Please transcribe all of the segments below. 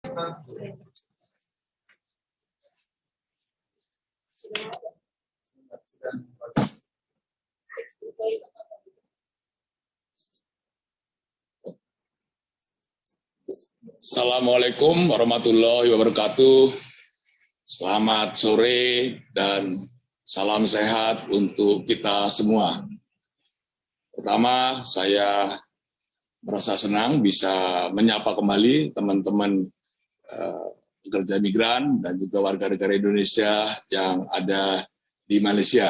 Assalamualaikum warahmatullahi wabarakatuh. Selamat sore dan salam sehat untuk kita semua. Pertama, saya merasa senang bisa menyapa kembali teman-teman pekerja migran dan juga warga negara Indonesia yang ada di Malaysia.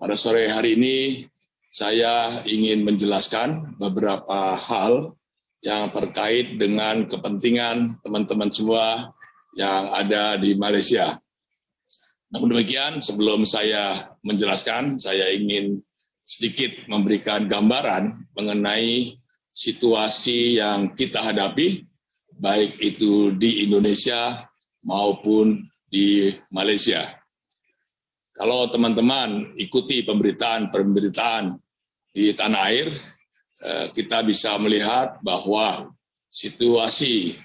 Pada sore hari ini, saya ingin menjelaskan beberapa hal yang terkait dengan kepentingan teman-teman semua yang ada di Malaysia. Namun demikian, sebelum saya menjelaskan, saya ingin sedikit memberikan gambaran mengenai situasi yang kita hadapi, baik itu di Indonesia maupun di Malaysia. Kalau teman-teman ikuti pemberitaan di tanah air, kita bisa melihat bahwa situasi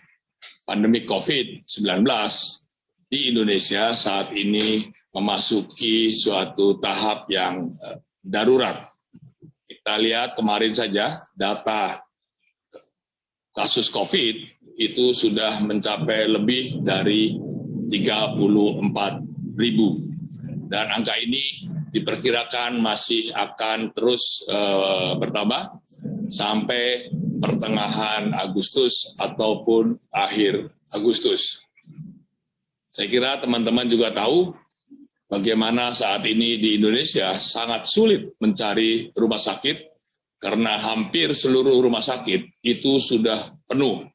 pandemi COVID-19 di Indonesia saat ini memasuki suatu tahap yang darurat. Kita lihat kemarin saja data kasus COVID itu sudah mencapai lebih dari 34.000. Dan angka ini diperkirakan masih akan terus bertambah sampai pertengahan Agustus ataupun akhir Agustus. Saya kira teman-teman juga tahu bagaimana saat ini di Indonesia sangat sulit mencari rumah sakit karena hampir seluruh rumah sakit itu sudah penuh.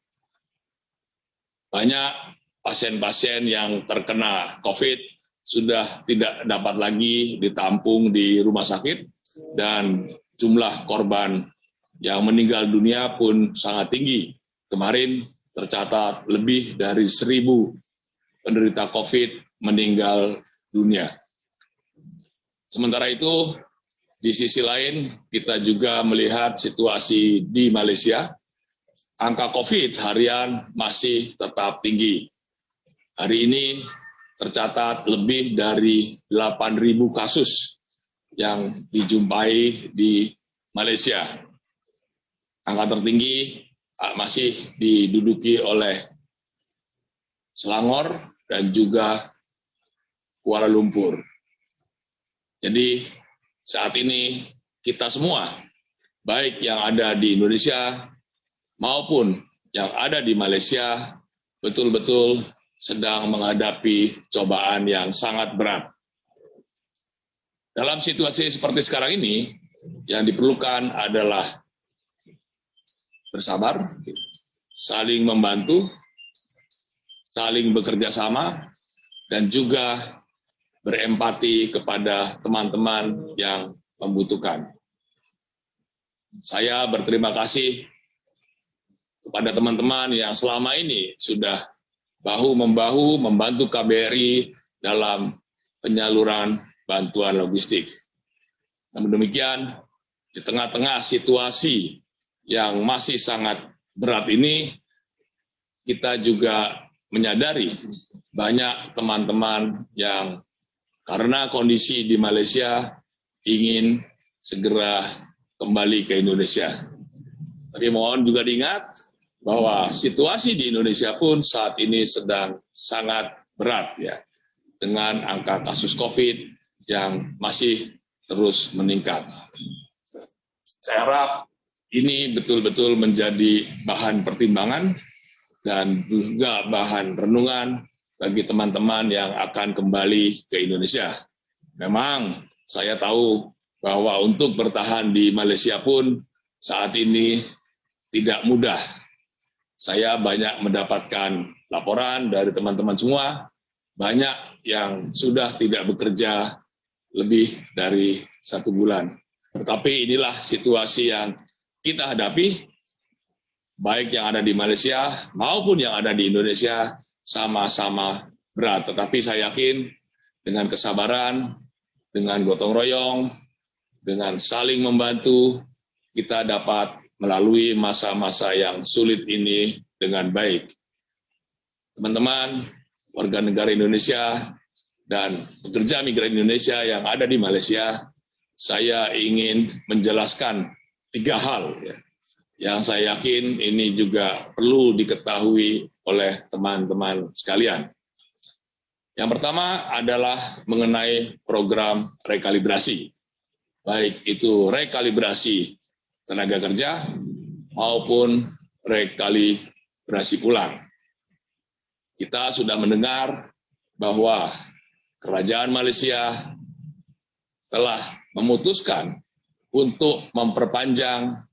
Banyak pasien-pasien yang terkena COVID sudah tidak dapat lagi ditampung di rumah sakit dan jumlah korban yang meninggal dunia pun sangat tinggi. Kemarin tercatat lebih dari 1.000 penderita COVID meninggal dunia. Sementara itu, di sisi lain kita juga melihat situasi di Malaysia. Angka COVID harian masih tetap tinggi. Hari ini tercatat lebih dari 8.000 kasus yang dijumpai di Malaysia. Angka tertinggi masih diduduki oleh Selangor dan juga Kuala Lumpur. Jadi saat ini kita semua, baik yang ada di Indonesia maupun yang ada di Malaysia, betul-betul sedang menghadapi cobaan yang sangat berat. Dalam situasi seperti sekarang ini, yang diperlukan adalah bersabar, saling membantu, saling bekerja sama, dan juga berempati kepada teman-teman yang membutuhkan. Saya berterima kasih kepada teman-teman yang selama ini sudah bahu-membahu membantu KBRI dalam penyaluran bantuan logistik. Namun demikian, di tengah-tengah situasi yang masih sangat berat ini, kita juga menyadari banyak teman-teman yang karena kondisi di Malaysia ingin segera kembali ke Indonesia. Tapi mohon juga diingat bahwa situasi di Indonesia pun saat ini sedang sangat berat ya, dengan angka kasus COVID yang masih terus meningkat. Saya harap ini betul-betul menjadi bahan pertimbangan dan juga bahan renungan bagi teman-teman yang akan kembali ke Indonesia. Memang saya tahu bahwa untuk bertahan di Malaysia pun saat ini tidak mudah. Saya banyak mendapatkan laporan dari teman-teman semua, banyak yang sudah tidak bekerja lebih dari 1 bulan. Tetapi inilah situasi yang kita hadapi, baik yang ada di Malaysia maupun yang ada di Indonesia, sama-sama berat. Tetapi saya yakin dengan kesabaran, dengan gotong royong, dengan saling membantu, kita dapat melalui masa-masa yang sulit ini dengan baik. teman-teman warga negara Indonesia dan pekerja migran Indonesia yang ada di Malaysia, saya ingin menjelaskan 3 hal ya, yang saya yakin ini juga perlu diketahui oleh teman-teman sekalian. Yang pertama adalah mengenai program rekalibrasi, baik itu rekalibrasi tenaga kerja maupun rekalibrasi pulang. Kita sudah mendengar bahwa Kerajaan Malaysia telah memutuskan untuk memperpanjang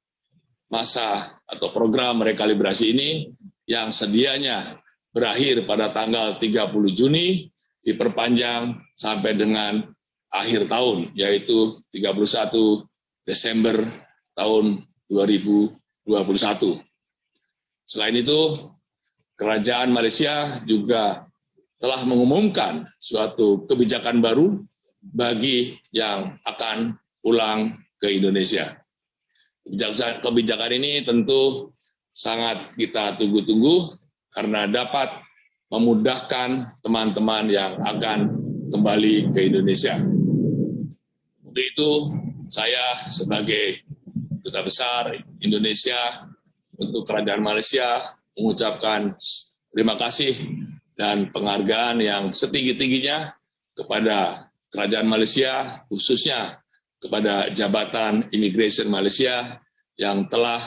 masa atau program rekalibrasi ini yang sedianya berakhir pada tanggal 30 Juni, diperpanjang sampai dengan akhir tahun, yaitu 31 Desember tahun 2021. Selain itu, Kerajaan Malaysia juga telah mengumumkan suatu kebijakan baru bagi yang akan pulang ke Indonesia. Kebijakan ini tentu sangat kita tunggu-tunggu karena dapat memudahkan teman-teman yang akan kembali ke Indonesia. Untuk itu, saya sebagai Duta Besar Indonesia untuk Kerajaan Malaysia mengucapkan terima kasih dan penghargaan yang setinggi-tingginya kepada Kerajaan Malaysia, khususnya kepada Jabatan Imigresen Malaysia yang telah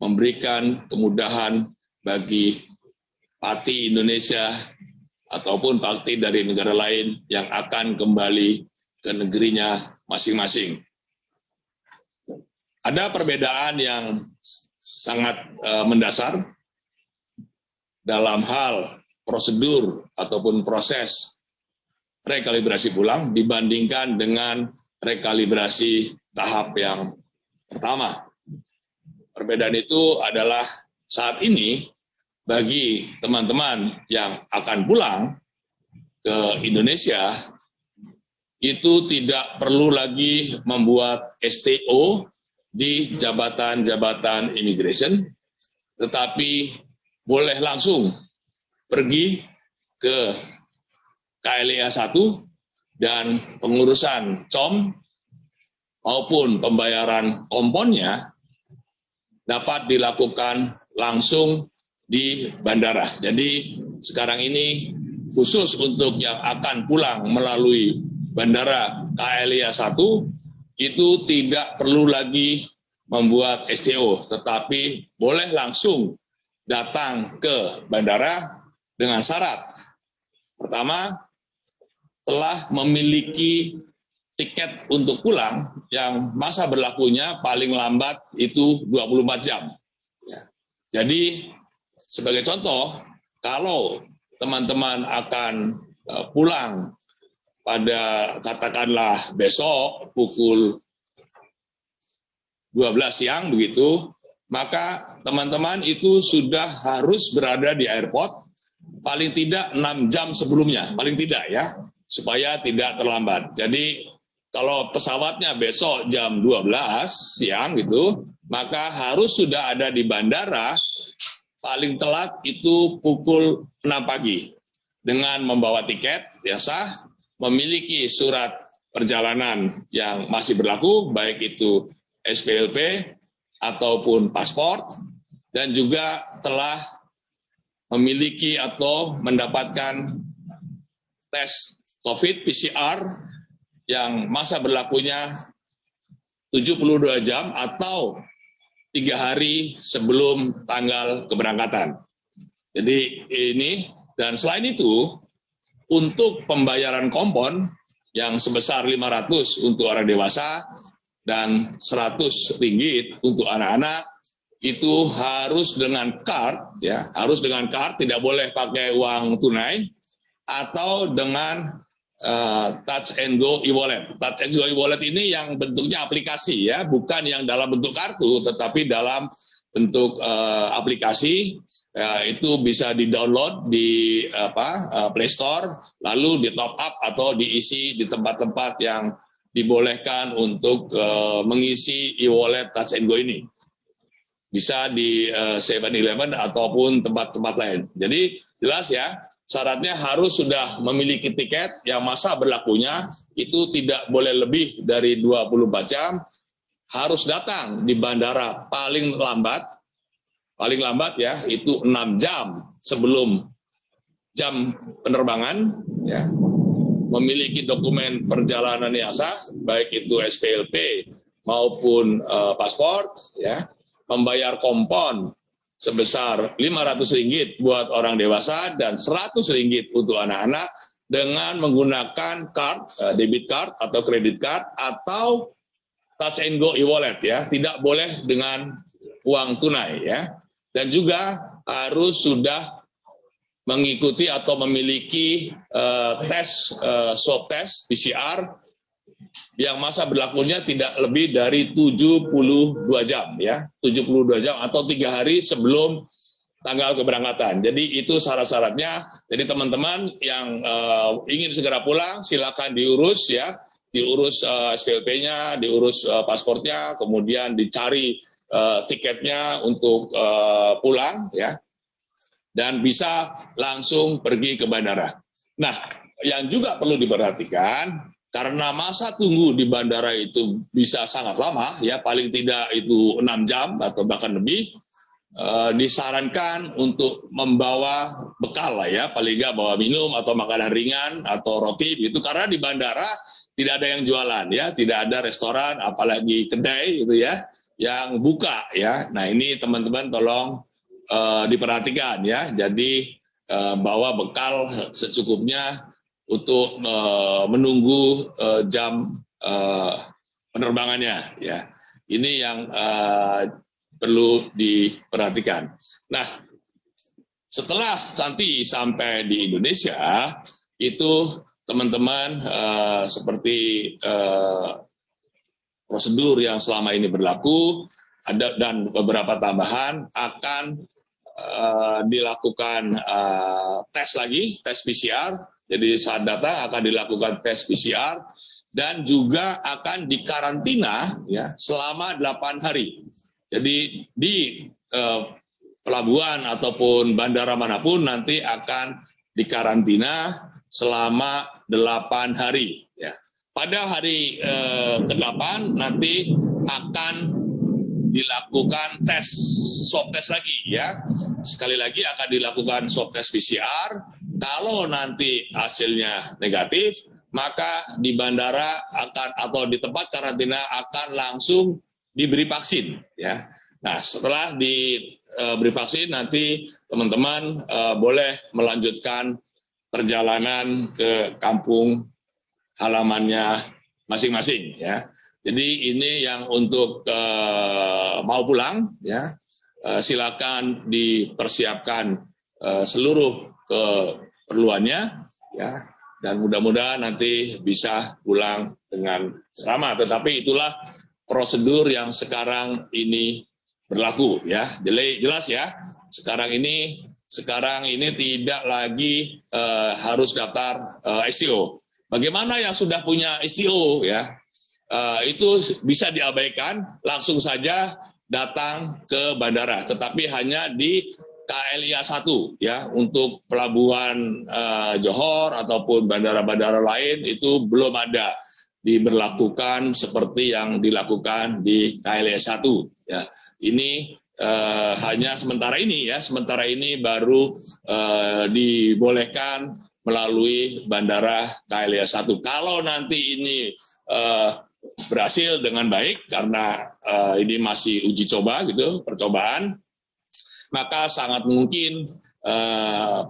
memberikan kemudahan bagi parti Indonesia ataupun parti dari negara lain yang akan kembali ke negerinya masing-masing. Ada perbedaan yang sangat mendasar dalam hal prosedur ataupun proses rekalibrasi pulang dibandingkan dengan rekalibrasi tahap yang pertama. Perbedaan itu adalah saat ini bagi teman-teman yang akan pulang ke Indonesia itu tidak perlu lagi membuat STO di jabatan-jabatan imigresen, tetapi boleh langsung pergi ke KLIA 1 dan pengurusan COM maupun pembayaran komponnya dapat dilakukan langsung di bandara. Jadi sekarang ini khusus untuk yang akan pulang melalui bandara KLIA 1 itu tidak perlu lagi membuat STO, tetapi boleh langsung datang ke bandara dengan syarat. Pertama, telah memiliki tiket untuk pulang yang masa berlakunya paling lambat itu 24 jam. Jadi sebagai contoh, kalau teman-teman akan pulang pada katakanlah besok pukul 12 siang begitu, maka teman-teman itu sudah harus berada di airport paling tidak 6 jam sebelumnya, paling tidak ya, supaya tidak terlambat. Jadi kalau pesawatnya besok jam 12 siang gitu, maka harus sudah ada di bandara paling telat itu pukul 6 pagi dengan membawa tiket yang sah, memiliki surat perjalanan yang masih berlaku, baik itu SPLP ataupun paspor, dan juga telah memiliki atau mendapatkan tes COVID PCR yang masa berlakunya 72 jam atau 3 hari sebelum tanggal keberangkatan. Jadi ini, dan selain itu, untuk pembayaran kompon yang sebesar 500 untuk orang dewasa dan 100 ringgit untuk anak-anak, itu harus dengan card, ya, harus dengan card, tidak boleh pakai uang tunai, atau dengan touch and go e-wallet. Touch and go e-wallet ini yang bentuknya aplikasi ya, bukan yang dalam bentuk kartu, tetapi dalam bentuk aplikasi. Itu bisa di-download di Play Store, lalu di top up atau diisi di tempat-tempat yang dibolehkan untuk mengisi e-wallet touch and go ini. bisa di 7-Eleven ataupun tempat-tempat lain. Jadi jelas ya, syaratnya harus sudah memiliki tiket yang masa berlakunya itu tidak boleh lebih dari 24 jam, harus datang di bandara paling lambat ya, itu 6 jam sebelum jam penerbangan, ya, memiliki dokumen perjalanan yang sah, baik itu SPLP maupun paspor, ya, membayar kompon sebesar Rp500 buat orang dewasa dan Rp100 untuk anak-anak dengan menggunakan debit card atau kredit card atau touch and go e-wallet, ya, tidak boleh dengan uang tunai, ya, dan juga harus sudah mengikuti atau memiliki swab test PCR yang masa berlakunya tidak lebih dari 72 jam, ya, 72 jam atau 3 hari sebelum tanggal keberangkatan. Jadi itu syarat-syaratnya. Jadi teman-teman yang ingin segera pulang, silakan diurus, ya, diurus SPLP-nya, diurus pasportnya, kemudian dicari tiketnya untuk pulang, ya, dan bisa langsung pergi ke bandara. Nah, yang juga perlu diperhatikan, karena masa tunggu di bandara itu bisa sangat lama, ya, paling tidak itu 6 jam atau bahkan lebih, disarankan untuk membawa bekal lah, ya, paling nggak bawa minum atau makanan ringan atau roti gitu, karena di bandara tidak ada yang jualan, ya, tidak ada restoran, apalagi kedai gitu, ya, yang buka, ya. Nah, ini teman-teman tolong diperhatikan, ya. Jadi bawa bekal secukupnya untuk menunggu jam penerbangannya, ya. Ini yang perlu diperhatikan. Nah, setelah nanti sampai di Indonesia, itu teman-teman seperti prosedur yang selama ini berlaku, ada dan beberapa tambahan akan dilakukan tes lagi, tes PCR. Jadi saat datang akan dilakukan tes PCR dan juga akan dikarantina, ya, selama 8 hari. Jadi di pelabuhan ataupun bandara manapun nanti akan dikarantina selama 8 hari. Ya. Pada hari ke-8 nanti akan dilakukan tes, swab test lagi, ya. Sekali lagi akan dilakukan swab test PCR. Kalau nanti hasilnya negatif, maka di bandara akan atau di tempat karantina akan langsung diberi vaksin, ya. Nah, setelah diberi vaksin nanti teman-teman boleh melanjutkan perjalanan ke kampung halamannya masing-masing, ya. Jadi ini yang untuk mau pulang, ya, silakan dipersiapkan seluruh keperluannya, ya, dan mudah-mudahan nanti bisa pulang dengan selamat. Tetapi itulah prosedur yang sekarang ini berlaku, ya. Jadi jelas, ya, sekarang ini tidak lagi harus daftar STO. Bagaimana yang sudah punya STO, ya, itu bisa diabaikan, langsung saja datang ke bandara, tetapi hanya di KLIA 1, ya, untuk pelabuhan Johor ataupun bandara-bandara lain itu belum ada diberlakukan seperti yang dilakukan di KLIA 1, ya. Ini hanya sementara ini, ya, sementara ini baru dibolehkan melalui bandara KLIA 1. Kalau nanti ini berhasil dengan baik karena ini masih uji coba gitu, percobaan, maka sangat mungkin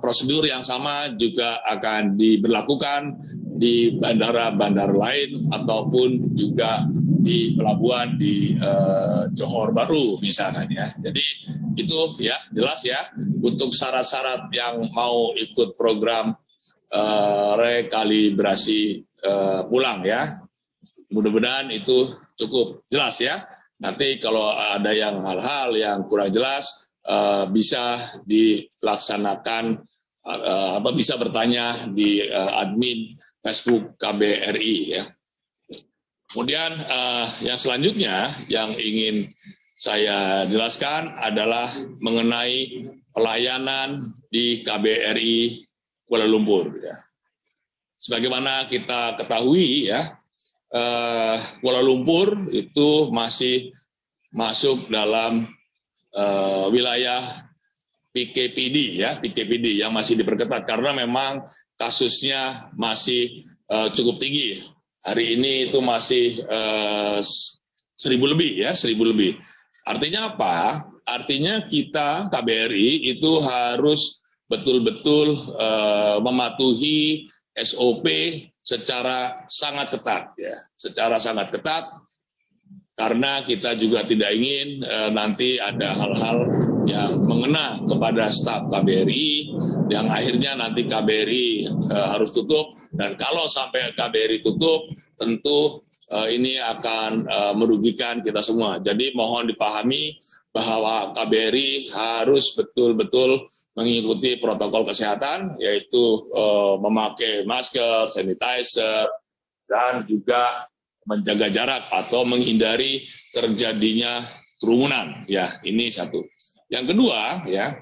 prosedur yang sama juga akan diberlakukan di bandara-bandara lain ataupun juga di pelabuhan di Johor Bahru misalkan, ya. Jadi itu, ya, jelas, ya, untuk syarat-syarat yang mau ikut program rekalibrasi pulang, ya. Mudah-mudahan itu cukup jelas, ya. Nanti kalau ada yang hal-hal yang kurang jelas bisa dilaksanakan atau bisa bertanya di admin Facebook KBRI, ya. Kemudian yang selanjutnya yang ingin saya jelaskan adalah mengenai pelayanan di KBRI Kuala Lumpur. Ya. Sebagaimana kita ketahui, ya, Kuala Lumpur itu masih masuk dalam wilayah PKPD, ya, PKPD yang masih diperketat karena memang kasusnya masih cukup tinggi. Hari ini itu masih 1.000 lebih, ya, 1.000 lebih. Artinya apa? Artinya kita KBRI itu harus betul-betul mematuhi SOP secara sangat ketat, ya, secara sangat ketat, karena kita juga tidak ingin nanti ada hal-hal yang mengena kepada staf KBRI yang akhirnya nanti KBRI harus tutup, dan kalau sampai KBRI tutup tentu ini akan merugikan kita semua. Jadi mohon dipahami bahwa KBRI harus betul-betul mengikuti protokol kesehatan, yaitu memakai masker, sanitizer, dan juga menjaga jarak atau menghindari terjadinya kerumunan. Ya, ini satu. Yang kedua, ya,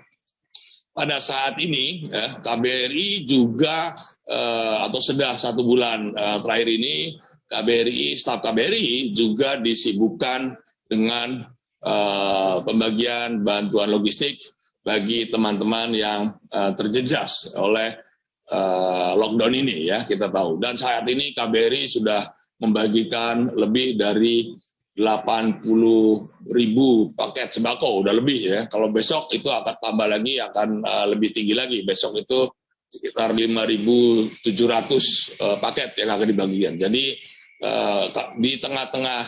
pada saat ini ya, KBRI juga atau sudah 1 bulan terakhir ini KBRI, staf KBRI juga disibukkan dengan pembagian bantuan logistik bagi teman-teman yang terjejas oleh lockdown ini, ya, kita tahu. Dan saat ini KBRI sudah membagikan lebih dari 80.000 paket sembako, udah lebih, ya. Kalau besok itu akan tambah lagi, akan lebih tinggi lagi. Besok itu sekitar 5.700 paket yang akan dibagikan. Jadi di tengah-tengah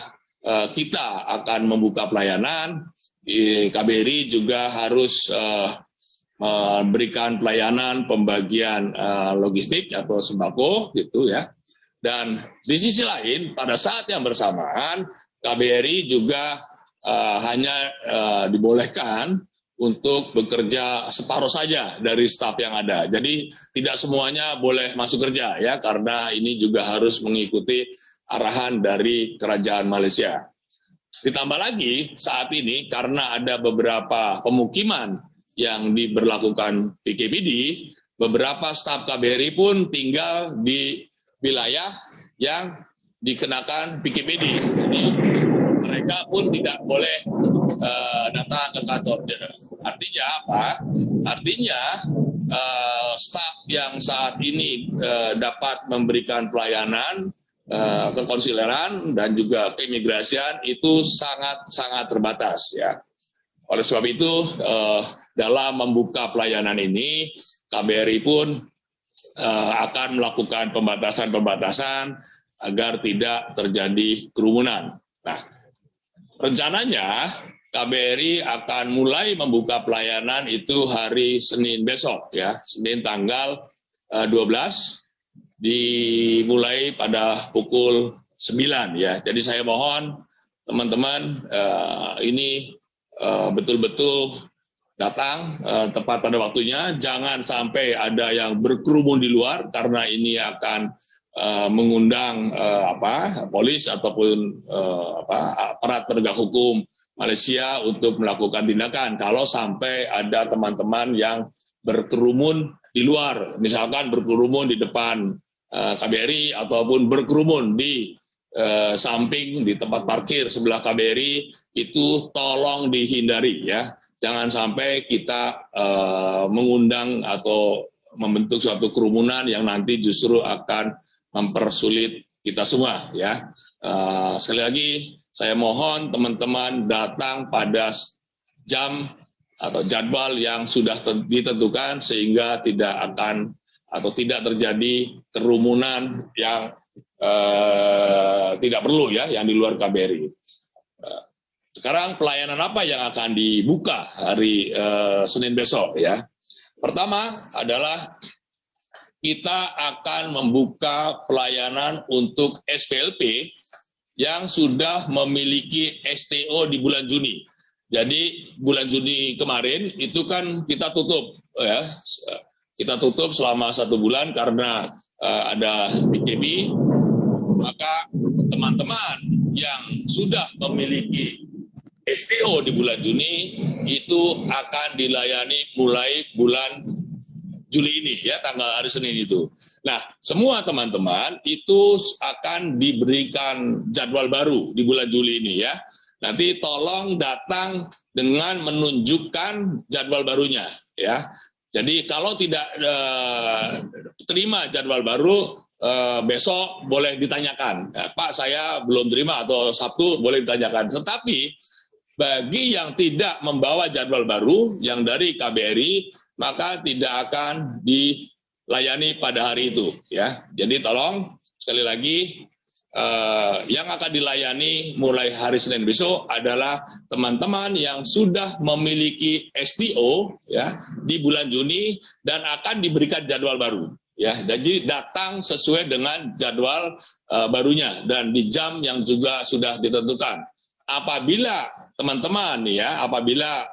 kita akan membuka pelayanan, KBRI juga harus memberikan pelayanan pembagian logistik atau sembako, gitu, ya. Dan di sisi lain, pada saat yang bersamaan, KBRI juga hanya dibolehkan untuk bekerja separuh saja dari staf yang ada. Jadi tidak semuanya boleh masuk kerja, ya, karena ini juga harus mengikuti arahan dari Kerajaan Malaysia. Ditambah lagi saat ini karena ada beberapa pemukiman yang diberlakukan PKPD, beberapa staf KBRI pun tinggal di wilayah yang dikenakan PKPD. Jadi mereka pun tidak boleh datang ke kantor. Artinya apa? Artinya staf yang saat ini dapat memberikan pelayanan kekonsuleran dan juga keimigrasian itu sangat terbatas, ya. Oleh sebab itu dalam membuka pelayanan ini KBRI pun akan melakukan pembatasan agar tidak terjadi kerumunan. Nah, rencananya KBRI akan mulai membuka pelayanan itu hari Senin besok, ya, Senin tanggal 12, dimulai pada pukul 9, ya. Jadi saya mohon teman-teman ini betul-betul datang tepat pada waktunya, jangan sampai ada yang berkerumun di luar karena ini akan mengundang polis ataupun aparat penegak hukum Malaysia untuk melakukan tindakan kalau sampai ada teman-teman yang berkerumun di luar, misalkan berkerumun di depan KBRI ataupun berkerumun di samping di tempat parkir sebelah KBRI, itu tolong dihindari, ya. Jangan sampai kita mengundang atau membentuk suatu kerumunan yang nanti justru akan mempersulit kita semua, ya. Sekali lagi saya mohon teman-teman datang pada jam atau jadwal yang sudah ditentukan sehingga tidak akan atau tidak terjadi kerumunan yang tidak perlu, ya, yang di luar KBRI. Sekarang pelayanan apa yang akan dibuka hari Senin besok, ya? Pertama adalah kita akan membuka pelayanan untuk SPLP yang sudah memiliki STO di bulan Juni. Jadi bulan Juni kemarin itu kan kita tutup, ya. Kita tutup selama 1 bulan karena ada PKP. Maka teman-teman yang sudah memiliki STO di bulan Juni itu akan dilayani mulai bulan Juli ini, ya, tanggal hari Senin itu. Nah, semua teman-teman itu akan diberikan jadwal baru di bulan Juli ini, ya. Nanti tolong datang dengan menunjukkan jadwal barunya, ya. Jadi kalau tidak terima jadwal baru, besok boleh ditanyakan. Pak, saya belum terima, atau Sabtu boleh ditanyakan. Tetapi bagi yang tidak membawa jadwal baru yang dari KBRI, maka tidak akan dilayani pada hari itu, ya. Jadi tolong sekali lagi, yang akan dilayani mulai hari Senin besok adalah teman-teman yang sudah memiliki STO, ya, di bulan Juni dan akan diberikan jadwal baru, ya. Jadi datang sesuai dengan jadwal barunya dan di jam yang juga sudah ditentukan. Apabila teman-teman, ya, apabila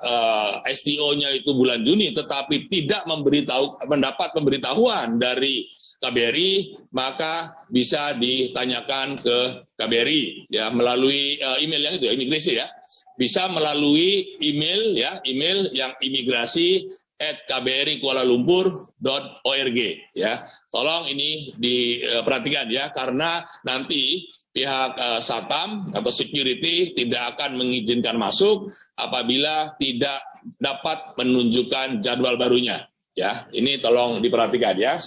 STO-nya itu bulan Juni tetapi tidak mendapat pemberitahuan dari KBRI, maka bisa ditanyakan ke KBRI, ya, melalui email yang itu, ya, imigrasi, ya. Bisa melalui email, ya, email yang imigrasi@kbrikualalumpur.org, ya. Tolong ini diperhatikan, ya, karena nanti pihak Satam atau security tidak akan mengizinkan masuk apabila tidak dapat menunjukkan jadwal barunya, ya. Ini tolong diperhatikan, ya.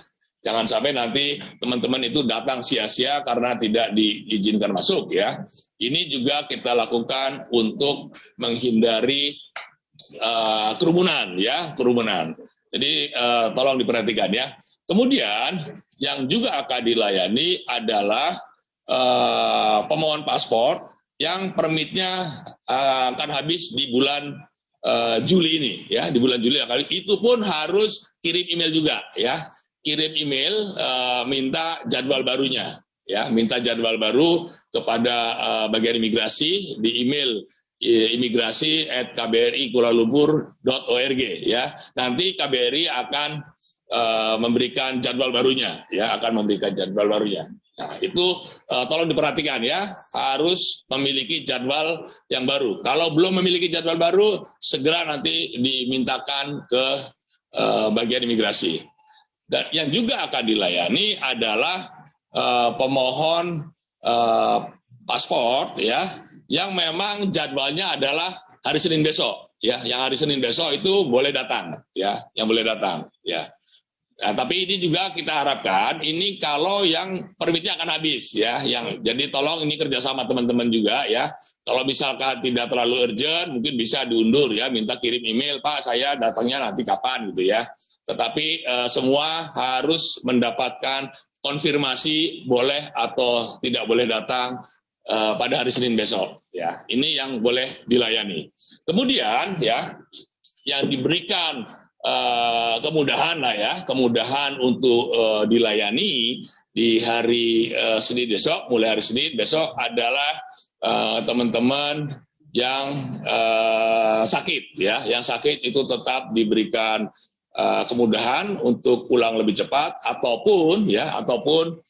Jangan sampai nanti teman-teman itu datang sia-sia karena tidak diizinkan masuk, ya. Ini juga kita lakukan untuk menghindari kerumunan, ya, kerumunan. Jadi tolong diperhatikan, ya. Kemudian yang juga akan dilayani adalah pemohon paspor yang permitnya akan habis di bulan Juli ini, ya, di bulan Juli. Itu pun harus kirim email juga, ya, kirim email minta jadwal barunya, ya, minta jadwal baru kepada bagian imigrasi di email imigrasi@kbrikualalumpur.org, ya. Nanti KBRI akan memberikan jadwal barunya, ya, akan memberikan jadwal barunya. Nah, itu tolong diperhatikan, ya, harus memiliki jadwal yang baru. Kalau belum memiliki jadwal baru, segera nanti dimintakan ke bagian imigrasi. Dan yang juga akan dilayani adalah pemohon paspor, ya, yang memang jadwalnya adalah hari Senin besok, ya. Yang hari Senin besok itu boleh datang, ya, yang boleh datang, ya. Nah, tapi ini juga kita harapkan ini kalau yang permitnya akan habis, ya, jadi tolong ini kerjasama teman-teman juga, ya. Kalau misalkan tidak terlalu urgent, mungkin bisa diundur, ya, minta kirim email, Pak, saya datangnya nanti kapan, gitu, ya. Tetapi semua harus mendapatkan konfirmasi boleh atau tidak boleh datang pada hari Senin besok, ya. Ini yang boleh dilayani. Kemudian, ya, yang diberikan kemudahan lah, ya, kemudahan untuk dilayani di hari Senin besok, mulai hari Senin besok adalah teman-teman yang sakit, ya, yang sakit itu tetap diberikan kemudahan untuk pulang lebih cepat, ataupun, ya, ataupun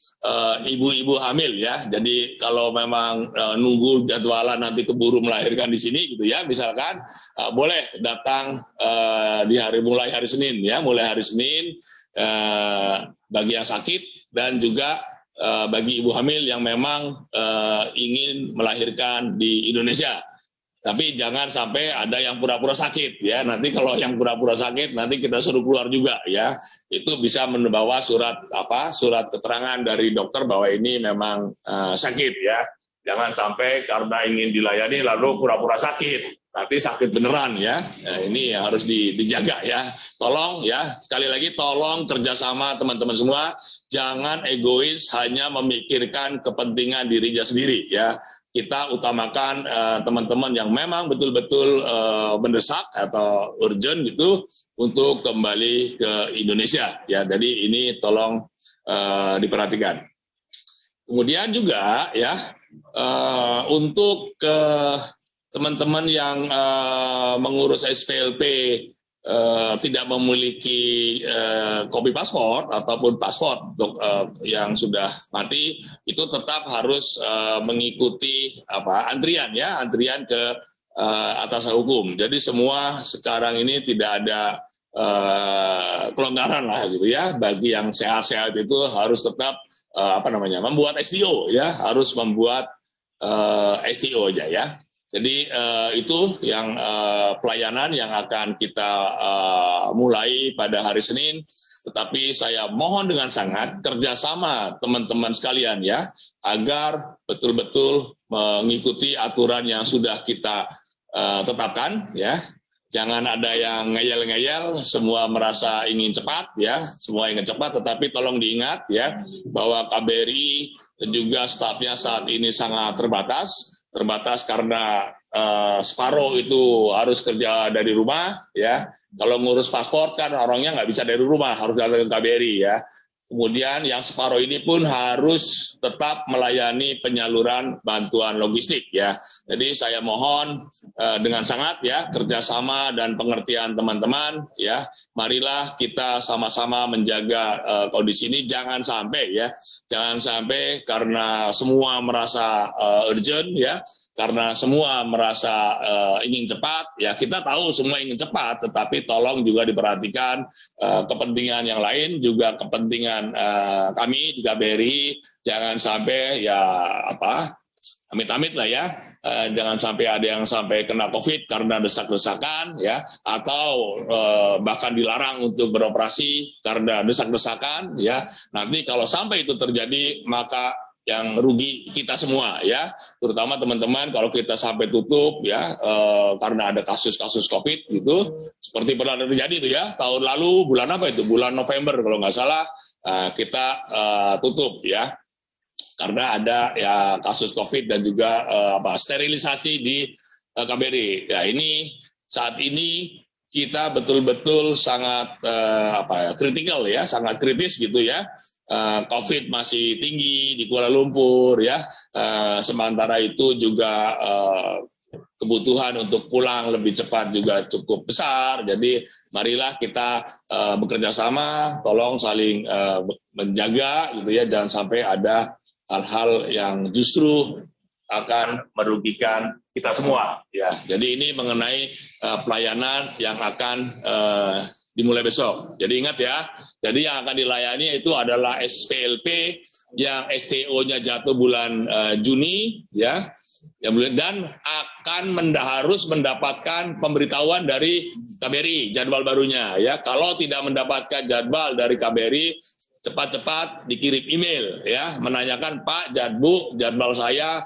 ibu-ibu hamil, ya. Jadi kalau memang nunggu jadwalan nanti keburu melahirkan di sini, gitu, ya, misalkan boleh datang mulai hari Senin, ya, mulai hari Senin bagi yang sakit dan juga bagi ibu hamil yang memang ingin melahirkan di Indonesia. Tapi jangan sampai ada yang pura-pura sakit, ya. Nanti kalau yang pura-pura sakit nanti kita suruh keluar juga, ya. Itu bisa membawa surat keterangan dari dokter bahwa ini memang sakit, ya. Jangan sampai karena ingin dilayani lalu pura-pura sakit, nanti sakit beneran, ya. Nah, ini yang harus dijaga, ya. Tolong, ya, sekali lagi tolong kerjasama teman-teman semua, jangan egois hanya memikirkan kepentingan dirinya sendiri, ya. Kita utamakan teman-teman yang memang betul-betul mendesak atau urgent, gitu, untuk kembali ke Indonesia, ya. Jadi ini tolong diperhatikan. Kemudian juga, ya, untuk teman-teman yang mengurus SPLP tidak memiliki kopi paspor ataupun paspor yang sudah mati, itu tetap harus mengikuti antrian, ya, antrian ke atasan hukum. Jadi semua sekarang ini tidak ada kelonggaran lah gitu ya. Bagi yang sehat-sehat itu harus tetap membuat STO ya, harus membuat STO aja ya. Jadi itu yang pelayanan yang akan kita mulai pada hari Senin. Tetapi saya mohon dengan sangat kerjasama teman-teman sekalian ya, agar betul-betul mengikuti aturan yang sudah kita tetapkan ya. Jangan ada yang ngeyel-ngeyel, semua merasa ingin cepat ya, semua ingin cepat, tetapi tolong diingat ya bahwa KBRI dan juga stafnya saat ini sangat terbatas karena separuh itu harus kerja dari rumah ya. Kalau ngurus paspor kan orangnya nggak bisa dari rumah, harus datang ke KBRI ya. Kemudian yang separuh ini pun harus tetap melayani penyaluran bantuan logistik ya. Jadi saya mohon dengan sangat ya kerjasama dan pengertian teman-teman ya. Marilah kita sama-sama menjaga kondisi ini, jangan sampai karena semua merasa urgent ya. Karena semua merasa ingin cepat, ya kita tahu semua ingin cepat, tetapi tolong juga diperhatikan kepentingan yang lain, juga kepentingan kami di KBRI, jangan sampai amit-amit lah ya, jangan sampai ada yang sampai kena COVID karena desak-desakan ya, atau bahkan dilarang untuk beroperasi karena desak-desakan ya. Nanti kalau sampai itu terjadi, maka yang rugi kita semua ya, terutama teman-teman kalau kita sampai tutup ya karena ada kasus-kasus COVID gitu, seperti pernah terjadi itu ya tahun lalu bulan November kalau nggak salah kita tutup ya karena ada ya kasus COVID dan juga sterilisasi di KBRI. Ya ini saat ini kita betul-betul sangat kritikal ya, sangat kritis gitu ya. COVID masih tinggi di Kuala Lumpur ya, sementara itu juga kebutuhan untuk pulang lebih cepat juga cukup besar. Jadi marilah kita bekerja sama, tolong saling menjaga gitu ya, jangan sampai ada hal-hal yang justru akan merugikan kita semua ya. Jadi ini mengenai pelayanan yang akan dimulai besok. Jadi ingat ya, jadi yang akan dilayani itu adalah SPLP yang STO-nya jatuh bulan Juni ya, dan akan harus mendapatkan pemberitahuan dari KBRI jadwal barunya ya. Kalau tidak mendapatkan jadwal dari KBRI, cepat-cepat dikirim email ya, menanyakan Pak Jadbu, jadwal saya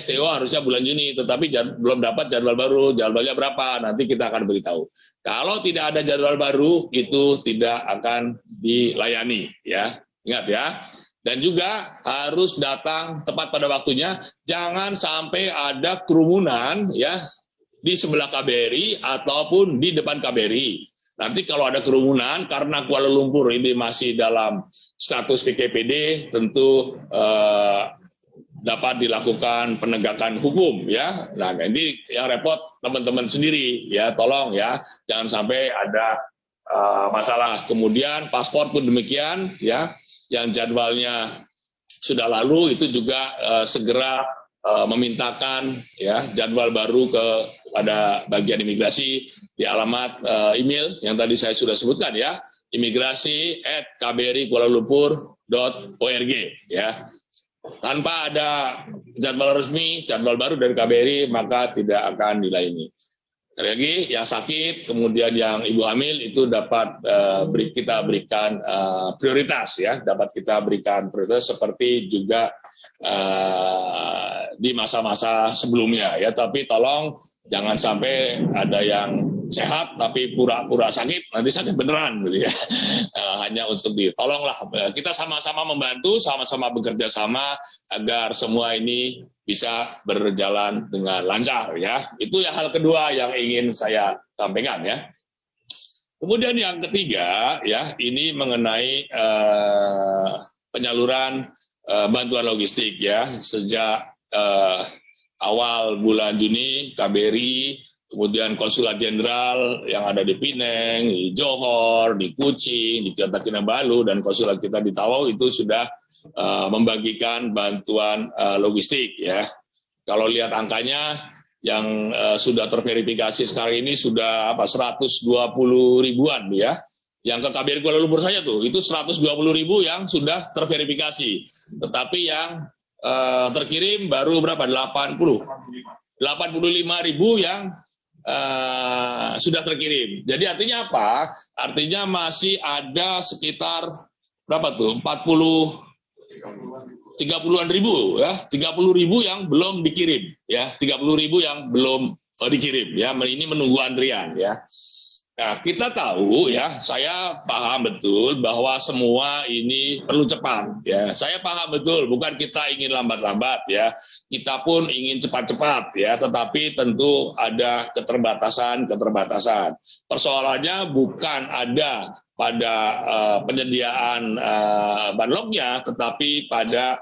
STO harusnya bulan Juni, tetapi belum dapat jadwal baru, jadwalnya berapa, nanti kita akan beritahu. Kalau tidak ada jadwal baru, itu tidak akan dilayani ya, ingat ya. Dan juga harus datang tepat pada waktunya, jangan sampai ada kerumunan ya di sebelah KBRI ataupun di depan KBRI. Nanti kalau ada kerumunan karena Kuala Lumpur ini masih dalam status PKPD, tentu dapat dilakukan penegakan hukum ya. Nah, nanti yang repot teman-teman sendiri ya, tolong ya, jangan sampai ada masalah. Kemudian paspor pun demikian ya, yang jadwalnya sudah lalu itu juga segera memintakan ya jadwal baru pada bagian imigrasi di alamat email yang tadi saya sudah sebutkan ya, imigrasi@kbrikualalumpur.org ya. Tanpa ada jadwal resmi, jadwal baru dari KBRI, maka tidak akan dilayani. Sekali lagi, yang sakit, kemudian yang ibu hamil itu dapat kita berikan prioritas ya, dapat kita berikan prioritas seperti juga di masa-masa sebelumnya ya. Tapi tolong jangan sampai ada yang sehat tapi pura-pura sakit, nanti sakit beneran gitu ya. Hanya untuk tolonglah kita sama-sama membantu, sama-sama bekerja sama agar semua ini bisa berjalan dengan lancar ya. Itu ya hal kedua yang ingin saya sampaikan ya. Kemudian yang ketiga ya, ini mengenai penyaluran bantuan logistik ya. Sejak awal bulan Juni KBRI, kemudian Konsulat Jenderal yang ada di Pineng, di Johor, di Kuching, di Kota Kinabalu, dan konsulat kita di Tawau itu sudah membagikan bantuan logistik ya. Kalau lihat angkanya yang sudah terverifikasi sekarang ini sudah 120 ribuan ya. Yang ke KBRI Kuala Lumpur saja tuh, itu 120 ribu yang sudah terverifikasi. Tetapi yang terkirim baru berapa? 85 ribu yang sudah terkirim. Jadi artinya apa? Artinya masih ada sekitar berapa tuh? 30-an ribu ya, 30 ribu yang belum dikirim ya, 30 ribu yang belum dikirim ya. Ini menunggu antrian ya. Nah, kita tahu ya, saya paham betul bahwa semua ini perlu cepat ya. Saya paham betul, bukan kita ingin lambat-lambat ya. Kita pun ingin cepat-cepat ya, tetapi tentu ada keterbatasan. Persoalannya bukan ada pada penyediaan banlognya, tetapi pada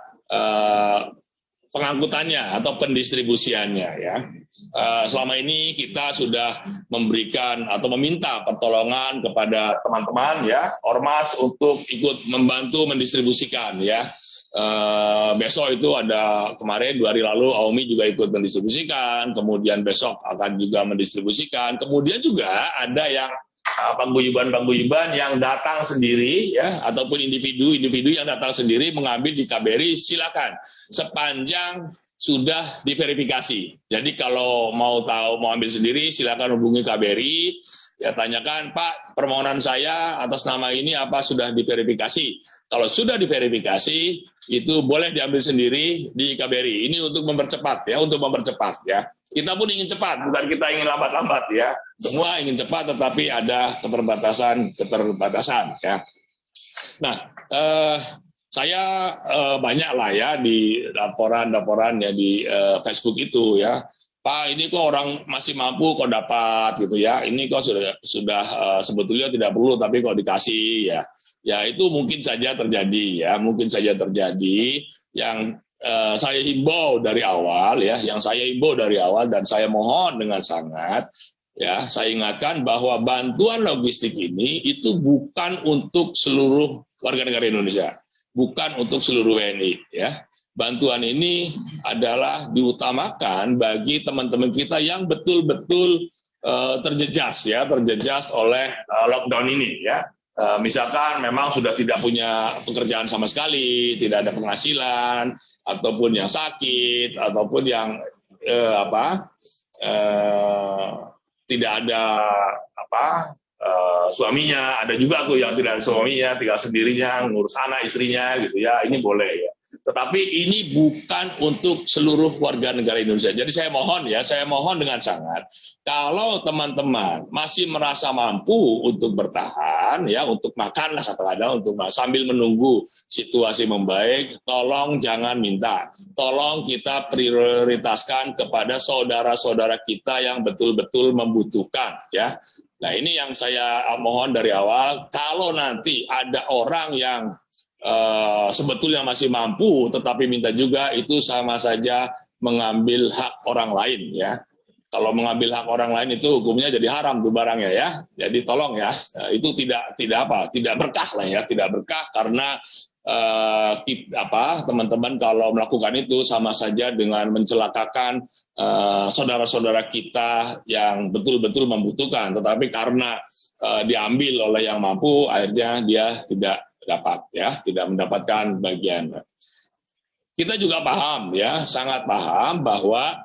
pengangkutannya atau pendistribusiannya ya. Selama ini kita sudah memberikan atau meminta pertolongan kepada teman-teman ya, ormas untuk ikut membantu mendistribusikan ya. Besok itu ada, kemarin 2 hari lalu AUMI juga ikut mendistribusikan, kemudian besok akan juga mendistribusikan, kemudian juga ada yang paguyuban yang datang sendiri ya, ataupun individu yang datang sendiri mengambil di KBRI, silakan sepanjang sudah diverifikasi. Jadi kalau mau ambil sendiri silakan hubungi KBRI ya, tanyakan, Pak, permohonan saya atas nama ini apa sudah diverifikasi. Kalau sudah diverifikasi itu boleh diambil sendiri di KBRI. Ini untuk mempercepat ya, ya. Kita pun ingin cepat, bukan kita ingin lambat-lambat ya. Semua ingin cepat, tetapi ada keterbatasan ya. Nah, saya banyak lah ya di laporan ya di Facebook itu ya. Pak, ini kok orang masih mampu kok dapat gitu ya. Ini kok sudah sebetulnya tidak perlu tapi kok dikasih ya. Ya itu mungkin saja terjadi ya, yang saya himbau dari awal ya, dan saya mohon dengan sangat ya, saya ingatkan bahwa bantuan logistik ini itu bukan untuk seluruh warga negara Indonesia, bukan untuk seluruh WNI ya. Bantuan ini adalah diutamakan bagi teman-teman kita yang betul-betul terjejas oleh lockdown ini ya. Misalkan memang sudah tidak punya pekerjaan sama sekali, tidak ada penghasilan, ataupun yang sakit, ataupun yang tidak ada suaminya, ada juga tuh yang tidak ada suaminya, tinggal sendirinya, ngurus anak istrinya gitu ya, ini boleh ya. Tetapi ini bukan untuk seluruh warga negara Indonesia. Jadi saya mohon dengan sangat, kalau teman-teman masih merasa mampu untuk bertahan ya, untuk makan lah katakanlah, untuk sambil menunggu situasi membaik, tolong jangan minta. Tolong kita prioritaskan kepada saudara-saudara kita yang betul-betul membutuhkan ya. Nah, ini yang saya mohon dari awal, kalau nanti ada orang yang sebetulnya masih mampu tetapi minta juga, itu sama saja mengambil hak orang lain ya. Kalau mengambil hak orang lain itu hukumnya jadi haram tuh barangnya ya. Jadi tolong ya, itu tidak berkah lah ya, tidak berkah karena teman-teman kalau melakukan itu sama saja dengan mencelakakan saudara-saudara kita yang betul-betul membutuhkan, tetapi karena diambil oleh yang mampu, akhirnya dia tidak dapat ya, tidak mendapatkan bagian. Kita juga paham ya, sangat paham bahwa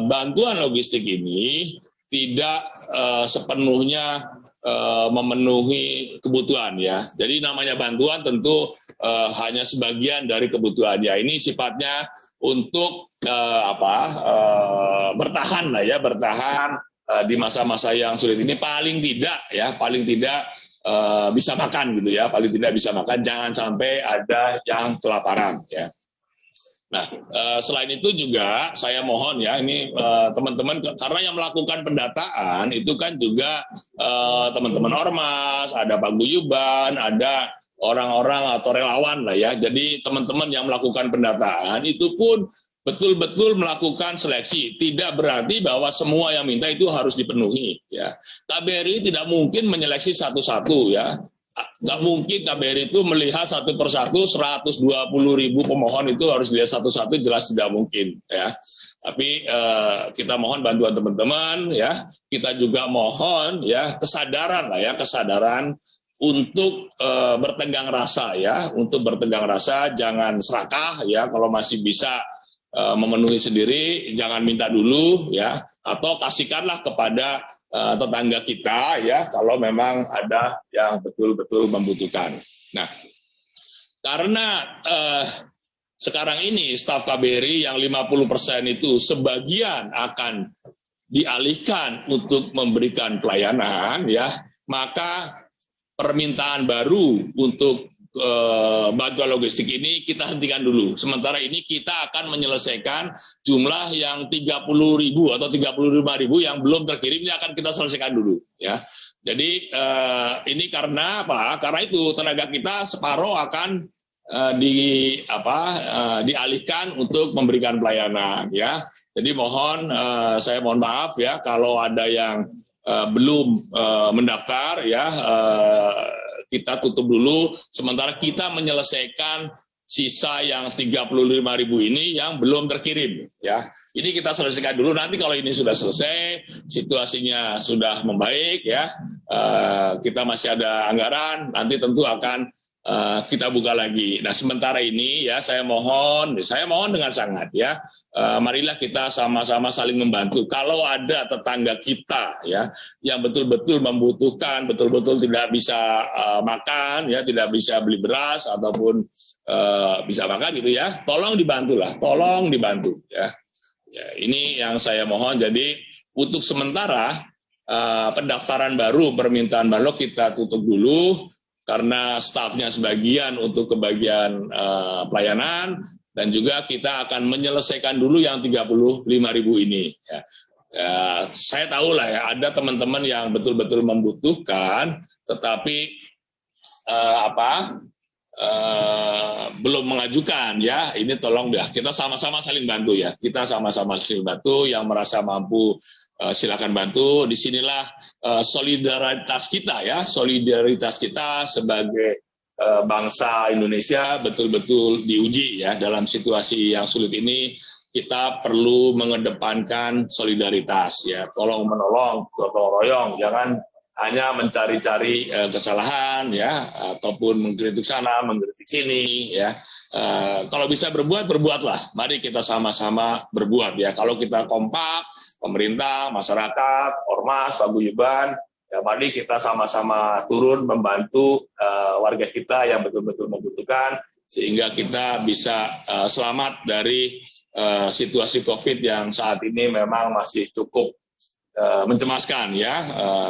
bantuan logistik ini tidak sepenuhnya memenuhi kebutuhan ya. Jadi namanya bantuan tentu hanya sebagian dari kebutuhannya. Ini sifatnya untuk bertahan lah ya, bertahan di masa-masa yang sulit ini, paling tidak bisa makan gitu ya, paling tidak bisa makan, jangan sampai ada yang kelaparan ya. Nah, selain itu juga saya mohon ya, ini teman-teman, karena yang melakukan pendataan itu kan juga teman-teman ormas, ada paguyuban, ada orang-orang atau relawan lah ya. Jadi teman-teman yang melakukan pendataan itu pun betul-betul melakukan seleksi. Tidak berarti bahwa semua yang minta itu harus dipenuhi ya. KBRI tidak mungkin menyeleksi satu-satu ya. Nggak mungkin KBRI itu melihat satu persatu 120.000 pemohon itu harus dilihat satu-satu, jelas tidak mungkin ya. Tapi kita mohon bantuan teman-teman ya. Kita juga mohon ya kesadaran lah ya, kesadaran untuk bertegang rasa ya, untuk bertegang rasa, jangan serakah ya, kalau masih bisa memenuhi sendiri, jangan minta dulu ya, atau kasihkanlah kepada tetangga kita ya, kalau memang ada yang betul-betul membutuhkan. Nah, karena sekarang ini staf KBRI yang 50% itu sebagian akan dialihkan untuk memberikan pelayanan ya, maka permintaan baru untuk bantuan logistik ini kita hentikan dulu. Sementara ini kita akan menyelesaikan jumlah yang 30.000 atau 35.000 yang belum terkirim, ini akan kita selesaikan dulu ya. Jadi ini karena apa? Karena itu tenaga kita separuh akan dialihkan untuk memberikan pelayanan ya. Jadi saya mohon maaf ya kalau ada yang belum mendaftar ya, kita tutup dulu sementara kita menyelesaikan sisa yang 35.000 ini yang belum terkirim ya. Ini kita selesaikan dulu, nanti kalau ini sudah selesai, situasinya sudah membaik ya, kita masih ada anggaran, nanti tentu akan kita buka lagi. Nah, sementara ini ya saya mohon dengan sangat ya, marilah kita sama-sama saling membantu. Kalau ada tetangga kita ya yang betul-betul membutuhkan, betul-betul tidak bisa makan ya, tidak bisa beli beras ataupun bisa makan gitu ya, tolong dibantulah, tolong dibantu ya. Ya, ini yang saya mohon. Jadi untuk sementara pendaftaran baru, permintaan baru kita tutup dulu karena stafnya sebagian untuk kebagian pelayanan, dan juga kita akan menyelesaikan dulu yang 35.000 ini. Ya. Saya tahu lah ya, ada teman-teman yang betul-betul membutuhkan, tetapi belum mengajukan ya. Ini tolong ya, kita sama-sama saling bantu ya. Kita sama-sama saling bantu, yang merasa mampu silakan bantu. Disinilah solidaritas kita ya, solidaritas kita sebagai bangsa Indonesia betul-betul diuji ya. Dalam situasi yang sulit ini kita perlu mengedepankan solidaritas ya, tolong menolong, gotong royong, jangan hanya mencari-cari kesalahan ya, ataupun mengkritik sana, mengkritik sini ya. Kalau bisa berbuatlah. Mari kita sama-sama berbuat ya. Kalau kita kompak, pemerintah, masyarakat, ormas, paguyuban, ya mari kita sama-sama turun membantu warga kita yang betul-betul membutuhkan, sehingga kita bisa selamat dari situasi COVID yang saat ini memang masih cukup mencemaskan ya,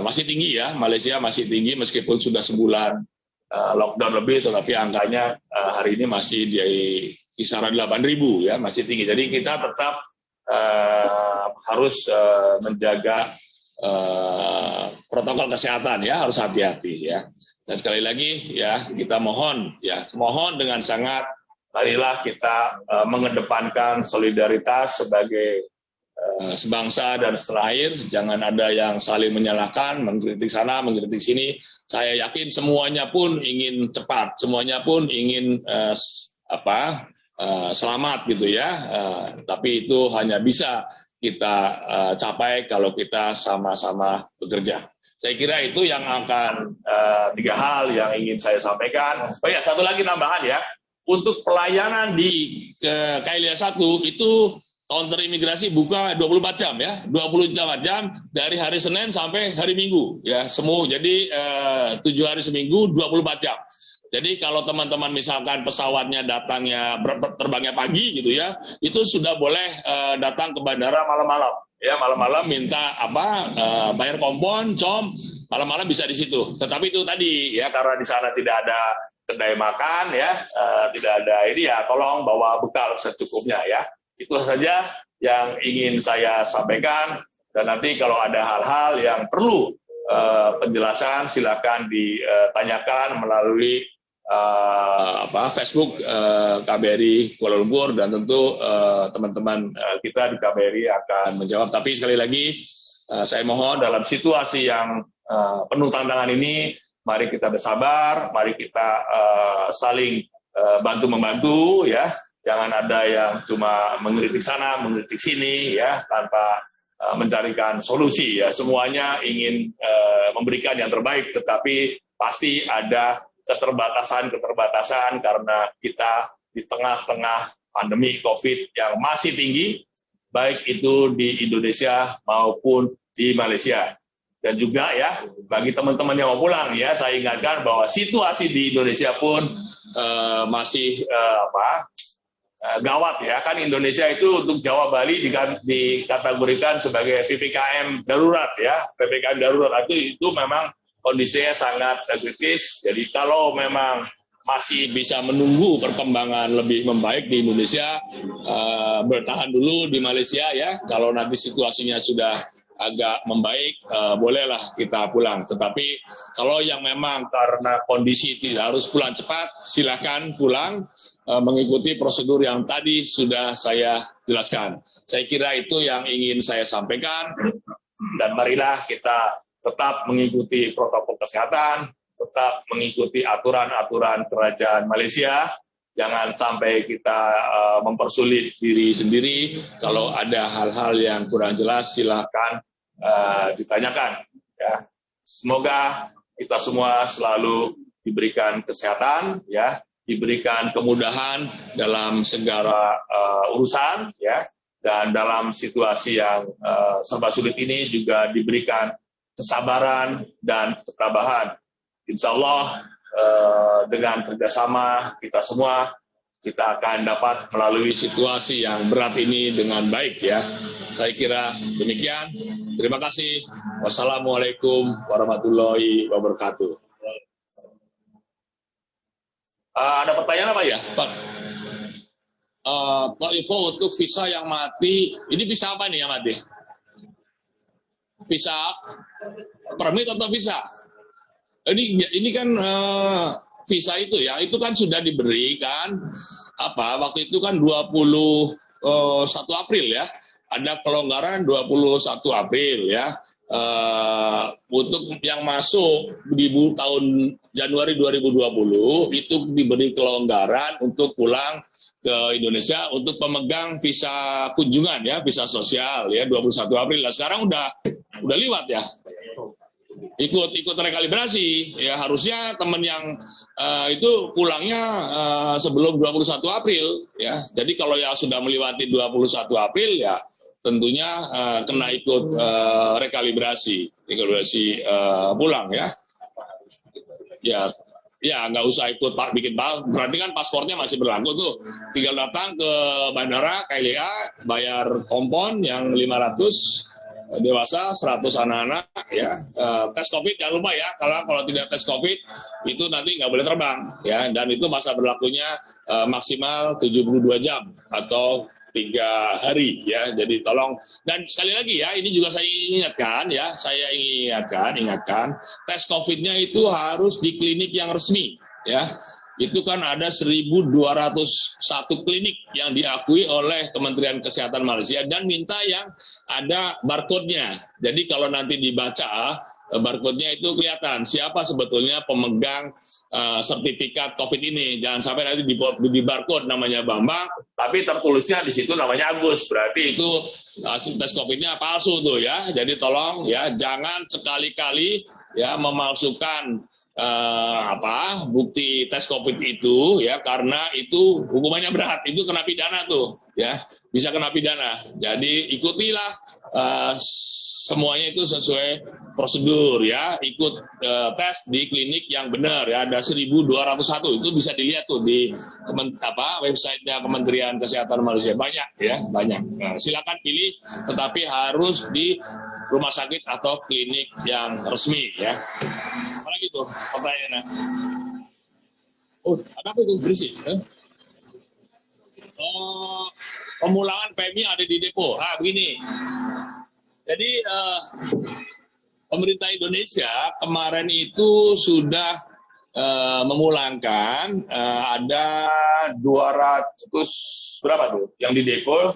masih tinggi ya, Malaysia masih tinggi meskipun sudah sebulan lockdown lebih, tetapi angkanya hari ini masih di kisaran 8.000 ya, masih tinggi. Jadi kita tetap harus menjaga protokol kesehatan ya, harus hati-hati ya. Dan sekali lagi ya, kita mohon dengan sangat, marilah kita mengedepankan solidaritas sebagai sebangsa dan setanah, jangan ada yang saling menyalahkan, mengkritik sana, mengkritik sini. Saya yakin semuanya pun ingin cepat, semuanya pun ingin selamat gitu ya. Tapi itu hanya bisa kita capai kalau kita sama-sama bekerja. Saya kira itu yang akan 3 hal yang ingin saya sampaikan. Oh ya, satu lagi tambahan ya, untuk pelayanan di KLIA 1 itu counter imigrasi buka 24 jam ya, 24 jam dari hari Senin sampai hari Minggu ya, semua. Jadi 7 hari seminggu 24 jam. Jadi kalau teman-teman misalkan pesawatnya terbangnya pagi gitu ya, itu sudah boleh datang ke bandara malam-malam ya, malam-malam minta bayar kompon, malam-malam bisa di situ. Tetapi itu tadi ya, karena di sana tidak ada kedai makan ya, tidak ada ini ya, tolong bawa bekal secukupnya ya. Itu saja yang ingin saya sampaikan, dan nanti kalau ada hal-hal yang perlu penjelasan silakan ditanyakan melalui Facebook KBRI Kuala Lumpur, dan tentu teman-teman kita di KBRI akan menjawab. Tapi sekali lagi saya mohon dalam situasi yang penuh tantangan ini, mari kita bersabar, mari kita saling bantu-membantu ya. Jangan ada yang cuma mengkritik sana, mengkritik sini, ya, tanpa mencarikan solusi. Ya, semuanya ingin memberikan yang terbaik, tetapi pasti ada keterbatasan karena kita di tengah-tengah pandemi COVID yang masih tinggi, baik itu di Indonesia maupun di Malaysia. Dan juga ya, bagi teman-teman yang mau pulang, ya, saya ingatkan bahwa situasi di Indonesia pun masih gawat, ya. Kan Indonesia itu untuk Jawa Bali dikategorikan sebagai PPKM darurat, ya. PPKM darurat itu memang kondisinya sangat kritis. Jadi kalau memang masih bisa menunggu perkembangan lebih membaik di Indonesia, bertahan dulu di Malaysia, ya. Kalau nanti situasinya sudah agak membaik, bolehlah kita pulang. Tetapi kalau yang memang karena kondisi tidak harus pulang cepat, silakan pulang, mengikuti prosedur yang tadi sudah saya jelaskan. Saya kira itu yang ingin saya sampaikan, dan marilah kita tetap mengikuti protokol kesehatan, tetap mengikuti aturan-aturan kerajaan Malaysia. Jangan sampai kita mempersulit diri sendiri. Kalau ada hal-hal yang kurang jelas, silakan ditanyakan. Ya. Semoga kita semua selalu diberikan kesehatan, ya, diberikan kemudahan dalam segala urusan, ya, dan dalam situasi yang serba sulit ini juga diberikan kesabaran dan ketabahan. Insya Allah dengan kerjasama kita semua, kita akan dapat melalui situasi yang berat ini dengan baik, ya. Saya kira demikian. Terima kasih. Wassalamualaikum warahmatullahi wabarakatuh. Ada pertanyaan apa ya, Pak? Pak info untuk visa yang mati, ini visa apa nih yang mati? Visa permit atau visa? Ini kan visa itu, ya, itu kan sudah diberikan waktu itu kan 21 April, ya. Ada kelonggaran 21 April, ya. Untuk yang masuk di tahun Januari 2020 itu diberi kelonggaran untuk pulang ke Indonesia untuk pemegang visa kunjungan, ya, visa sosial, ya, 21 April. Nah, sekarang udah lewat, ya. Ikut rekalibrasi, ya, harusnya teman yang itu pulangnya sebelum 21 April, ya. Jadi kalau yang sudah melewati 21 April, ya, tentunya kena ikut rekalibrasi pulang, ya. Ya, nggak usah ikut bikin berarti kan paspornya masih berlaku tuh. Tinggal datang ke bandara KLIA, bayar kompon yang 500 dewasa, 100 anak-anak, ya. Tes COVID jangan lupa, ya. Kalau tidak tes COVID itu nanti nggak boleh terbang, ya. Dan itu masa berlakunya maksimal 72 jam atau 3 hari, ya. Jadi tolong, dan sekali lagi, ya, ini juga saya ingatkan, ya, ingatkan tes COVID-nya itu harus di klinik yang resmi, ya. Itu kan ada 1.201 klinik yang diakui oleh Kementerian Kesehatan Malaysia dan minta yang ada barcode-nya. Jadi kalau nanti dibaca barcode-nya itu kelihatan siapa sebetulnya pemegang sertifikat COVID ini. Jangan sampai nanti di barcode namanya Bambang, tapi tertulisnya di situ namanya Agus. Berarti itu hasil tes COVID-nya palsu tuh, ya. Jadi tolong, ya, jangan sekali-kali, ya, memalsukan bukti tes COVID itu, ya, karena itu hukumannya berat, itu kena pidana tuh, ya, bisa kena pidana. Jadi ikutilah semuanya itu sesuai prosedur, ya, ikut tes di klinik yang benar, ya. Ada 1.201 itu bisa dilihat tuh di websitenya Kementerian Kesehatan Malaysia, banyak, ya, banyak. Nah, silakan pilih, tetapi harus di rumah sakit atau klinik yang resmi, ya. Gitu pertanyaannya. Oh, ada apa itu berisi? Pemulangan PMI ada di depo. Begini. Jadi pemerintah Indonesia kemarin itu sudah memulangkan ada 200 berapa tuh? Yang di depo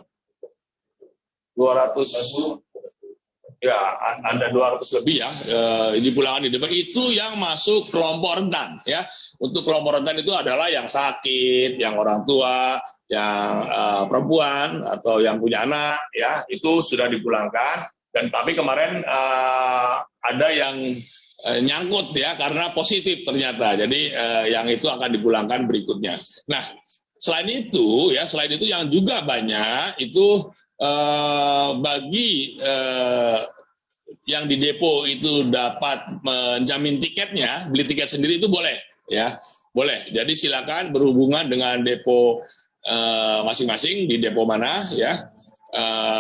200. Ya, ada 200 lebih, ya, di pulangan di depan itu yang masuk kelompok rentan, ya. Untuk kelompok rentan itu adalah yang sakit, yang orang tua, yang perempuan atau yang punya anak, ya itu sudah dipulangkan. Dan tapi kemarin ada yang nyangkut ya karena positif ternyata. Jadi yang itu akan dipulangkan berikutnya. Nah, selain itu yang juga banyak itu bagi yang di depo itu dapat menjamin tiketnya, beli tiket sendiri itu boleh ya. Boleh. Jadi silakan berhubungan dengan depo masing-masing di depo mana ya.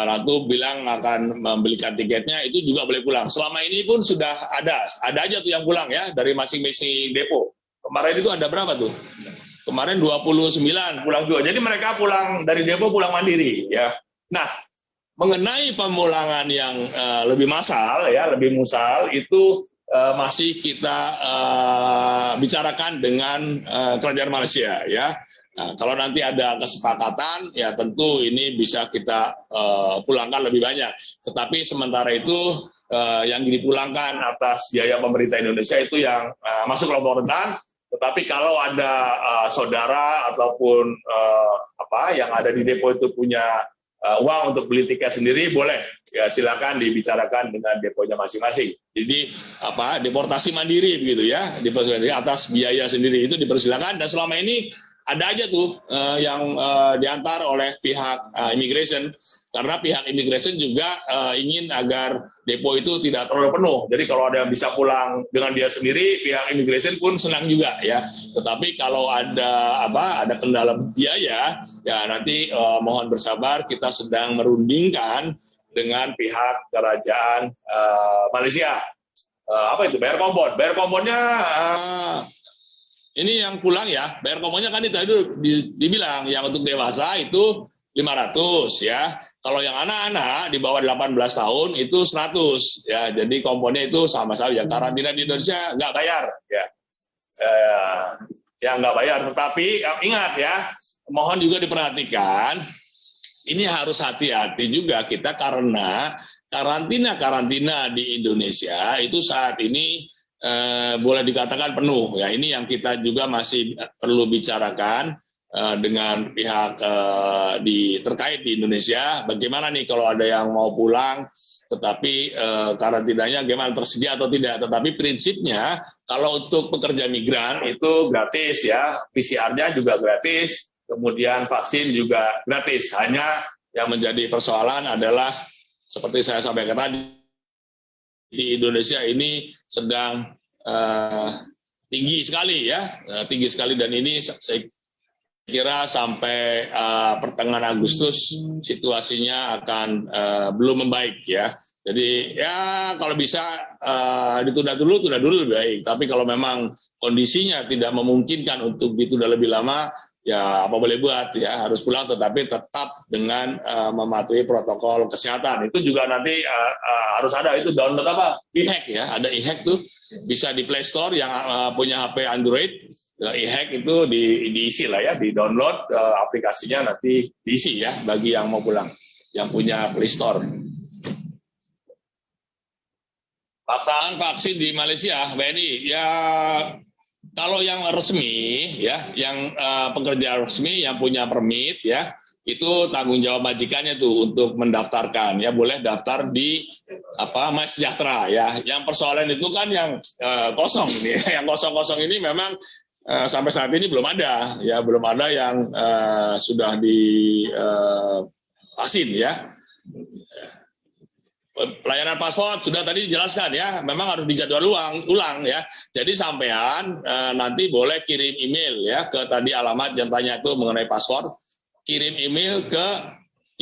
Lalu bilang akan membelikan tiketnya, itu juga boleh pulang. Selama ini pun sudah ada aja tuh yang pulang ya dari masing-masing depo. Kemarin itu ada berapa tuh? Kemarin 29 pulang juga. Jadi mereka pulang dari depo pulang mandiri ya. Nah, mengenai pemulangan yang lebih massal ya, lebih mussal itu masih kita bicarakan dengan kerajaan Malaysia ya. Nah, kalau nanti ada kesepakatan, ya tentu ini bisa kita pulangkan lebih banyak. Tetapi sementara itu yang dipulangkan atas biaya pemerintah Indonesia itu yang masuk kelompok rentan. Tetapi kalau ada saudara ataupun yang ada di depo itu punya uang untuk beli tiket sendiri, boleh ya, silakan dibicarakan dengan deponya masing-masing. Jadi deportasi mandiri begitu ya, deportasi atas biaya sendiri itu dipersilakan. Dan selama ini ada aja tuh yang diantar oleh pihak immigration, karena pihak immigration juga ingin agar depo itu tidak terlalu penuh. Jadi kalau ada yang bisa pulang dengan dia sendiri, pihak immigration pun senang juga ya. Tetapi kalau ada kendala biaya, ya nanti mohon bersabar, kita sedang merundingkan dengan pihak kerajaan Malaysia. Bayar kompon. Bayar komponnya ini yang pulang ya, bayar komponnya kan itu tadi dibilang yang untuk dewasa itu 500 ya. Kalau yang anak-anak di bawah 18 tahun itu 100 ya. Jadi komponnya itu sama saja. Karantina di Indonesia nggak bayar ya. Nggak bayar. Tetapi ingat ya, mohon juga diperhatikan. Ini harus hati-hati juga kita karena karantina di Indonesia itu saat ini boleh dikatakan penuh ya. Ini yang kita juga masih perlu bicarakan dengan pihak terkait di Indonesia. Bagaimana nih kalau ada yang mau pulang tetapi karantinanya gimana, tersedia atau tidak. Tetapi prinsipnya kalau untuk pekerja migran itu gratis ya, PCR-nya juga gratis, kemudian vaksin juga gratis. Hanya yang menjadi persoalan adalah seperti saya sampaikan tadi, di Indonesia ini sedang tinggi sekali ya, tinggi sekali, dan ini saya kira sampai pertengahan Agustus situasinya akan belum membaik ya. Jadi ya kalau bisa ditunda dulu lebih baik. Tapi kalau memang kondisinya tidak memungkinkan untuk ditunda lebih lama, ya apa boleh buat ya, harus pulang, tetapi tetap dengan mematuhi protokol kesehatan. Itu juga nanti harus ada itu download e-hack ya, ada e-hack tuh bisa di Play Store yang punya HP Android, e-hack itu diisi lah ya, di download aplikasinya nanti diisi ya bagi yang mau pulang, yang punya Play Store. Pelaksanaan vaksin di Malaysia, BNI ya. Kalau yang resmi ya, yang pekerja resmi yang punya permit ya, itu tanggung jawab majikannya tuh untuk mendaftarkan ya, boleh daftar di MySejahtera ya. Yang persoalan itu kan yang kosong ini, yang kosong-kosong ini memang sampai saat ini belum ada ya, belum ada yang sudah di vaksin ya. Pelayanan paspor sudah tadi dijelaskan ya, memang harus dijadwal ulang ya. Jadi sampean nanti boleh kirim email ya ke tadi alamat yang tanya itu mengenai paspor, kirim email ke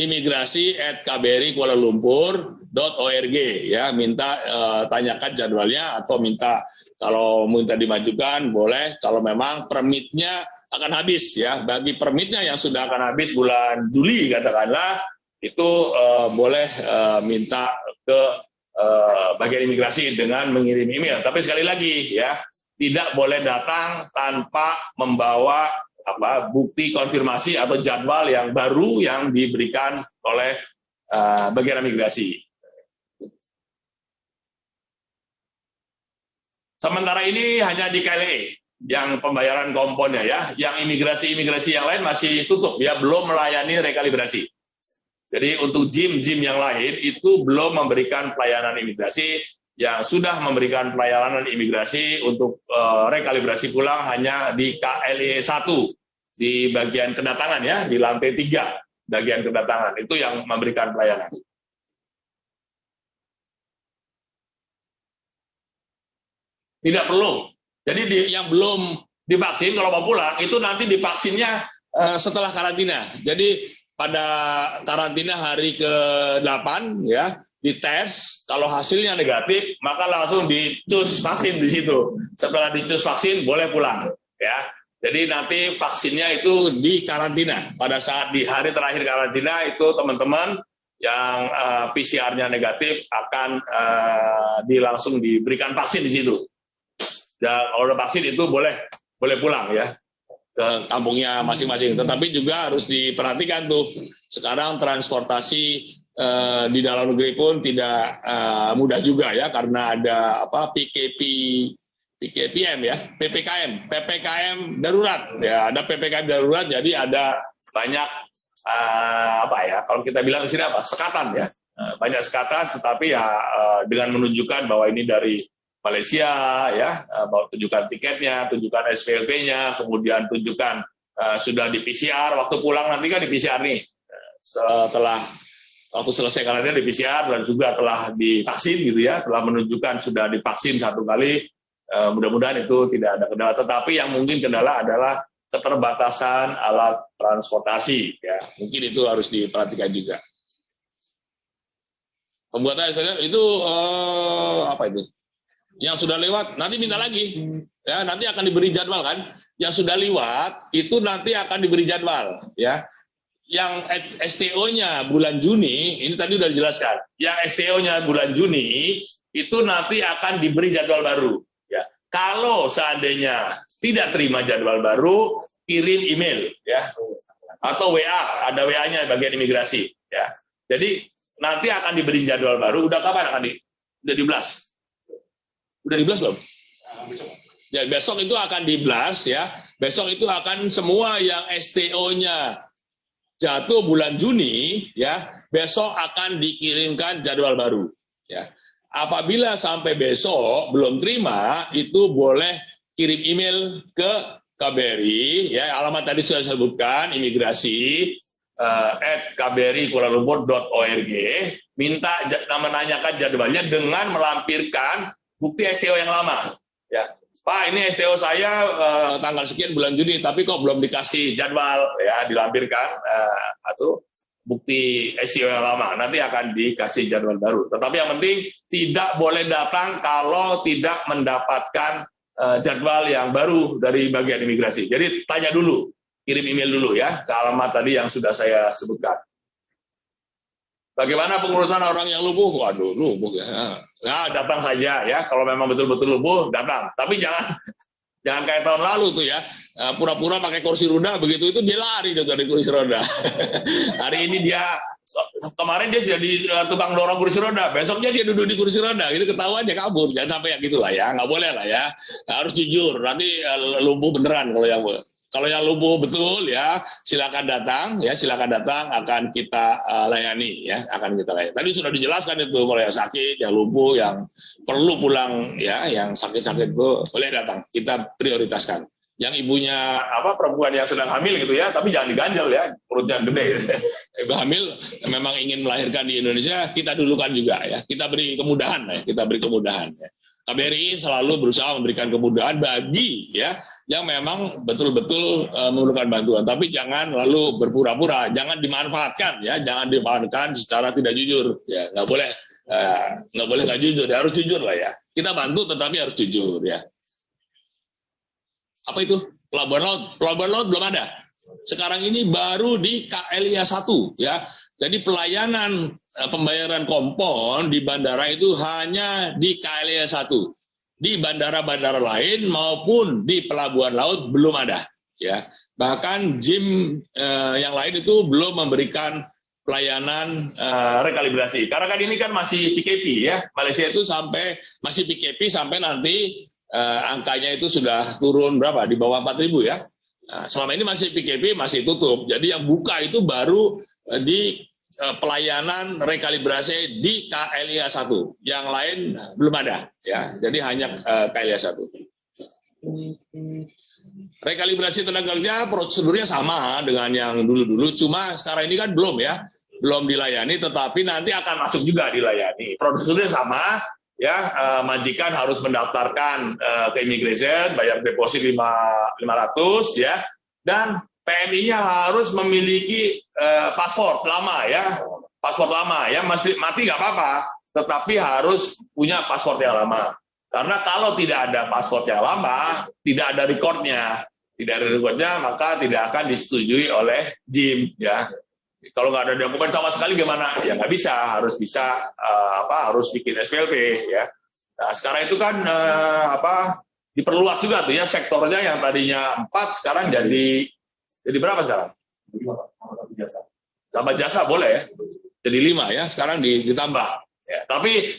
imigrasi@kbri-kuala-lumpur.org ya, minta tanyakan jadwalnya atau minta kalau minta dimajukan boleh, kalau memang permitnya akan habis ya. Bagi permitnya yang sudah akan habis bulan Juli katakanlah, itu boleh minta ke bagian imigrasi dengan mengirim email. Tapi sekali lagi ya, tidak boleh datang tanpa membawa bukti konfirmasi atau jadwal yang baru yang diberikan oleh bagian imigrasi. Sementara ini hanya di KLE yang pembayaran komponnya ya. Yang imigrasi yang lain masih tutup ya, belum melayani rekalibrasi. Jadi untuk gym yang lain itu belum memberikan pelayanan imigrasi. Yang sudah memberikan pelayanan imigrasi untuk rekalibrasi pulang hanya di KLIE 1 di bagian kedatangan ya, di lantai 3 bagian kedatangan itu yang memberikan pelayanan. Tidak perlu. Jadi yang belum divaksin kalau mau pulang itu nanti divaksinnya setelah karantina. Jadi pada karantina hari ke-8 ya, dites, kalau hasilnya negatif maka langsung dicus vaksin di situ. Setelah dicus vaksin boleh pulang ya. Jadi nanti vaksinnya itu di karantina. Pada saat di hari terakhir karantina itu teman-teman yang PCR-nya negatif akan langsung diberikan vaksin di situ. Dan kalau udah vaksin itu boleh pulang ya ke kampungnya masing-masing. Tetapi juga harus diperhatikan tuh, sekarang transportasi di dalam negeri pun tidak mudah juga ya, karena ada PKPM ya, PPKM darurat ya, ada PPKM darurat, jadi ada banyak kalau kita bilang di sini sekatan ya, banyak sekatan, tetapi ya dengan menunjukkan bahwa ini dari Malaysia ya, bahwa tunjukkan tiketnya, tunjukkan SPLP-nya, kemudian tunjukkan sudah di PCR, waktu pulang nanti kan di PCR nih, setelah waktu selesai karantina di PCR dan juga telah divaksin gitu ya, telah menunjukkan sudah divaksin 1 kali. Mudah-mudahan itu tidak ada kendala, tetapi yang mungkin kendala adalah keterbatasan alat transportasi ya, mungkin itu harus diperhatikan juga. Pembuatan itu itu yang sudah lewat nanti minta lagi ya, nanti akan diberi jadwal kan, yang sudah lewat itu nanti akan diberi jadwal ya. Yang STO-nya bulan Juni ini tadi sudah dijelaskan, yang STO-nya bulan Juni itu nanti akan diberi jadwal baru. Kalau seandainya tidak terima jadwal baru, kirim email ya, atau WA, ada WA-nya bagian imigrasi ya. Jadi nanti akan diberi jadwal baru. Udah kapan akan udah di blast? Udah di blast belum? Ya, besok itu akan di blast ya. Besok itu akan semua yang STO-nya jatuh bulan Juni ya, besok akan dikirimkan jadwal baru ya. Apabila sampai besok belum terima, itu boleh kirim email ke KBRI, ya, alamat tadi sudah disebutkan, imigrasi @kbri-kuala-lumpur.org, minta menanyakan jadwalnya dengan melampirkan bukti STO yang lama. Ya, Pak, ini STO saya tanggal sekian bulan Juni, tapi kok belum dikasih jadwal, ya, dilampirkan atau bukti SEO yang lama, nanti akan dikasih jadwal baru. Tetapi yang penting tidak boleh datang kalau tidak mendapatkan jadwal yang baru dari bagian imigrasi. Jadi tanya dulu, kirim email dulu ya ke alamat tadi yang sudah saya sebutkan. Bagaimana pengurusan orang yang lumpuh? Waduh, lumpuh ya. Nah, datang saja ya, kalau memang betul-betul lumpuh, datang. Tapi jangan kayak tahun lalu tuh ya, pura-pura pakai kursi roda, begitu itu dia lari dari kursi roda. Hari ini kemarin dia jadi tukang dorong kursi roda, besoknya dia duduk di kursi roda, gitu ketahuan dia kabur. Jangan sampai ya gitulah ya, nggak boleh lah ya, harus jujur. Nanti lumpuh beneran kalau yang lumpuh betul ya, silakan datang akan kita layani ya, akan kita layani. Tadi sudah dijelaskan itu, kalau yang sakit, yang lumpuh, yang perlu pulang ya, yang sakit-sakit itu boleh datang, kita prioritaskan. Yang ibunya perempuan yang sedang hamil gitu ya, tapi jangan diganjel ya, perutnya gede. Ibu hamil memang ingin melahirkan di Indonesia, kita dulukan juga ya, kita beri kemudahan ya, ya. KBRI selalu berusaha memberikan kemudahan bagi ya yang memang betul-betul memerlukan bantuan, tapi jangan lalu berpura-pura, jangan dimanfaatkan ya, jangan dimanfaatkan secara tidak jujur ya, nggak boleh nggak jujur, ya, harus jujur lah ya, kita bantu tetapi harus jujur ya. Apa itu pelabuhan laut belum ada, sekarang ini baru di KLIA 1 ya, jadi pelayanan pembayaran kompon di bandara itu hanya di KLIA 1. Di bandara-bandara lain maupun di pelabuhan laut belum ada ya. Bahkan gym yang lain itu belum memberikan pelayanan rekalibrasi. Karena kan ini kan masih PKP ya. Malaysia itu masih PKP sampai nanti angkanya itu sudah turun berapa? Di bawah 4.000 ya. Nah, selama ini masih PKP masih tutup. Jadi yang buka itu baru di pelayanan rekalibrasi di KLIA 1. Yang lain belum ada ya. Jadi hanya KLIA 1. Rekalibrasi tenaga kerja prosedurnya sama dengan yang dulu-dulu, cuma sekarang ini kan belum ya. Belum dilayani, tetapi nanti akan masuk juga dilayani. Prosedurnya sama ya, majikan harus mendaftarkan ke immigration, bayar deposit 500 ya, dan PMI-nya harus memiliki paspor lama ya, masih mati nggak apa-apa, tetapi harus punya paspor yang lama. Karena kalau tidak ada paspor yang lama, tidak ada recordnya, maka tidak akan disetujui oleh JIM ya. Kalau nggak ada dokumen sama sekali gimana? Ya nggak bisa, harus bikin SPLP ya. Nah, sekarang itu kan diperluas juga tuh ya sektornya, yang tadinya 4 sekarang jadi berapa sekarang? Tambah jasa boleh ya. Jadi 5 ya, sekarang ditambah. Ya, tapi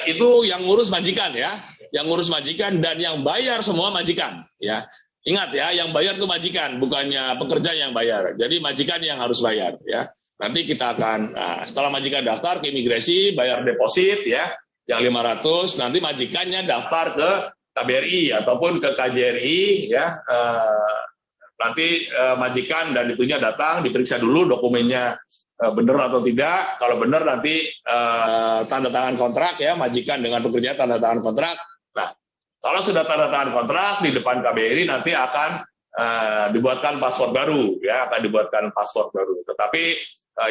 itu yang ngurus majikan ya, yang ngurus majikan dan yang bayar semua majikan ya. Ingat ya, yang bayar itu majikan, bukannya pekerja yang bayar. Jadi majikan yang harus bayar ya. Nanti kita akan setelah majikan daftar ke imigrasi, bayar deposit ya, yang 500, nanti majikannya daftar ke KBRI ataupun ke KJRI ya. Nanti majikan dan itunya datang, diperiksa dulu dokumennya benar atau tidak. Kalau benar nanti tanda tangan kontrak ya, majikan dengan pekerja tanda tangan kontrak. Nah, kalau sudah tanda tangan kontrak di depan KBRI nanti akan dibuatkan paspor baru ya, Tetapi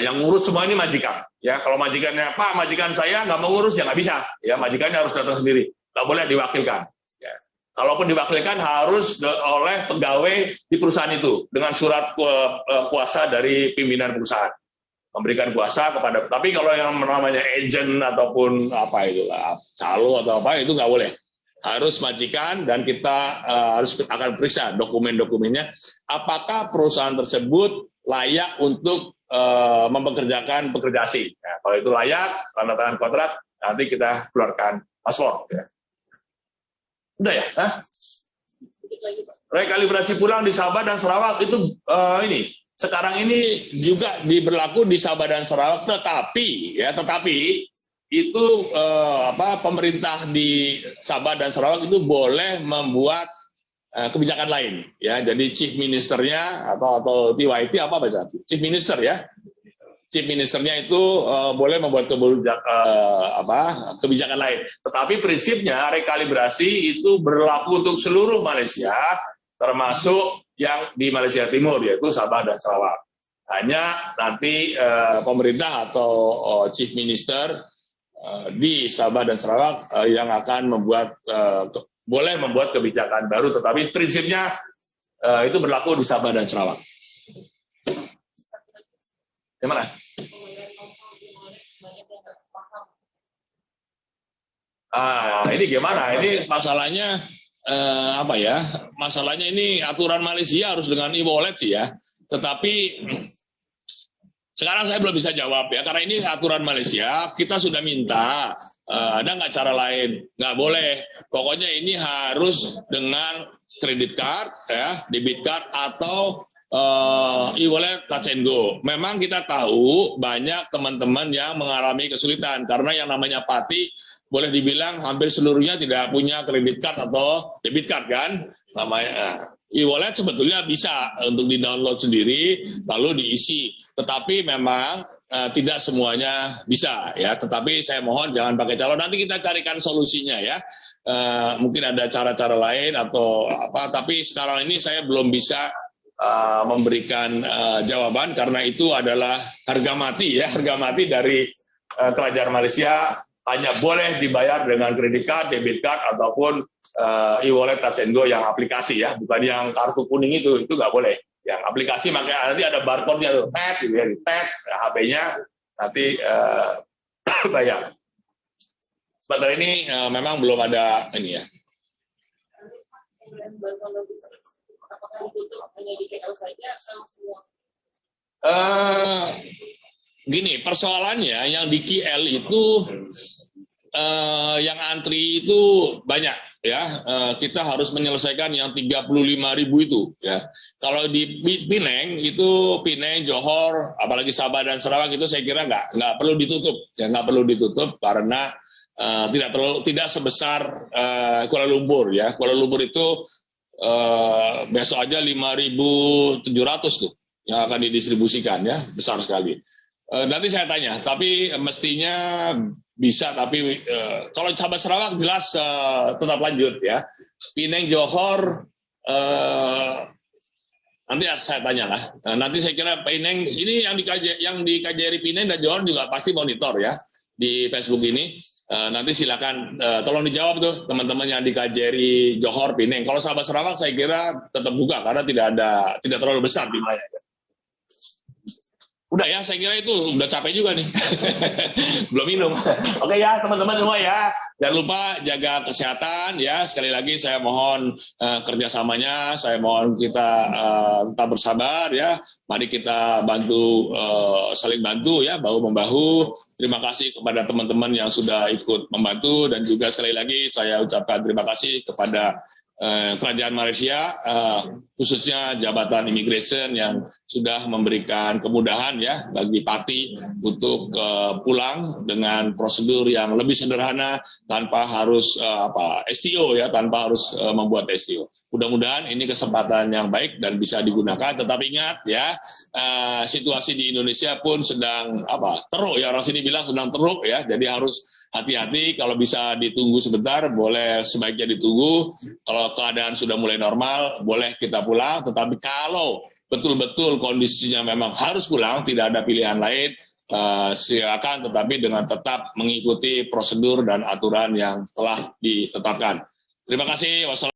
yang ngurus semua ini majikan ya. Kalau majikannya, Pak, majikan saya nggak mau ngurus ya nggak bisa ya, majikannya harus datang sendiri, nggak boleh diwakilkan ya. Kalaupun diwakilkan harus oleh pegawai di perusahaan itu dengan surat kuasa dari pimpinan perusahaan, memberikan kuasa kepada. Tapi kalau yang namanya agent ataupun calo atau apa, itu nggak boleh. Harus majikan, dan kita akan periksa dokumen-dokumennya apakah perusahaan tersebut layak untuk mempekerjakan pekerja asing. Nah, kalau itu layak, tanda tangan kontrak, nanti kita keluarkan paspor ya. Udah ya? Rekalibrasi pulang di Sabah dan Sarawak itu sekarang ini juga berlaku di Sabah dan Sarawak, tetapi itu pemerintah di Sabah dan Sarawak itu boleh membuat kebijakan lain ya. Jadi chief ministernya atau TYT apa bahasa chief minister ya, chief ministernya itu boleh membuat kebijakan lain. Tetapi prinsipnya rekalibrasi itu berlaku untuk seluruh Malaysia, termasuk yang di Malaysia Timur, yaitu Sabah dan Sarawak. Hanya nanti pemerintah atau chief minister di Sabah dan Sarawak yang akan boleh membuat kebijakan baru, tetapi prinsipnya itu berlaku di Sabah dan Sarawak. Gimana? Ini gimana? Ini masalahnya Masalahnya ini aturan Malaysia harus dengan e-wallet sih ya. Tetapi sekarang saya belum bisa jawab ya, karena ini aturan Malaysia. Kita sudah minta, ada nggak cara lain? Nggak boleh. Pokoknya ini harus dengan credit card, ya, debit card atau e-wallet touch and go. Memang kita tahu banyak teman-teman yang mengalami kesulitan karena yang namanya Pati boleh dibilang hampir seluruhnya tidak punya credit card atau debit card kan. Namanya e-wallet sebetulnya bisa untuk di-download sendiri lalu diisi. Tetapi memang tidak semuanya bisa ya. Tetapi saya mohon jangan pakai calon. Nanti kita carikan solusinya ya. Mungkin ada cara-cara lain atau apa. Tapi sekarang ini saya belum bisa memberikan jawaban karena itu adalah harga mati ya, harga mati dari kerajaan Malaysia. Hanya boleh dibayar dengan credit card, debit card ataupun e-wallet touch and go yang aplikasi ya, bukan yang kartu kuning itu nggak boleh. Yang aplikasi makanya nanti ada barcode-nya tuh, tap gitu ya, tap HP-nya nanti bayar. Sebentar ini memang belum ada ini ya. Gini, persoalannya yang di KL itu yang antri itu banyak ya kita harus menyelesaikan yang 35.000 itu ya. Kalau di Pineng itu, Pineng, Johor, apalagi Sabah dan Sarawak itu saya kira nggak perlu ditutup ya, nggak perlu ditutup karena tidak sebesar Kuala Lumpur ya. Kuala Lumpur itu besok aja 5.700 tuh yang akan didistribusikan ya, besar sekali. Nanti saya tanya, tapi mestinya bisa, tapi kalau Sabah Sarawak jelas tetap lanjut ya. Pineng, Johor nanti saya tanya lah. Nanti saya kira Pineng ini yang di KJRI Pineng dan Johor juga pasti monitor ya di Facebook ini. Nanti silakan tolong dijawab tuh teman-teman yang di KJRI Johor, Pineng. Kalau Sabah Sarawak saya kira tetap buka karena tidak terlalu besar di mana. Udah ya, saya kira itu udah capek juga nih. Belum minum. Oke ya, teman-teman semua ya. Jangan lupa jaga kesehatan ya. Sekali lagi saya mohon kerjasamanya. Saya mohon kita tetap bersabar ya. Mari kita bantu, saling bantu ya, bahu-membahu. Terima kasih kepada teman-teman yang sudah ikut membantu. Dan juga sekali lagi saya ucapkan terima kasih kepada Kerajaan Malaysia, khususnya Jabatan Immigration yang sudah memberikan kemudahan ya bagi Pati untuk pulang dengan prosedur yang lebih sederhana tanpa harus STO ya, tanpa harus membuat STO. Mudah-mudahan ini kesempatan yang baik dan bisa digunakan. Tetapi ingat ya, situasi di Indonesia pun sedang teruk ya, orang sini bilang sedang teruk ya. Jadi harus hati-hati, kalau bisa ditunggu sebentar, boleh sebaiknya ditunggu. Kalau keadaan sudah mulai normal, boleh kita pulang. Tetapi kalau betul-betul kondisinya memang harus pulang, tidak ada pilihan lain, silakan, tetapi dengan tetap mengikuti prosedur dan aturan yang telah ditetapkan. Terima kasih. Wassalamualaikum.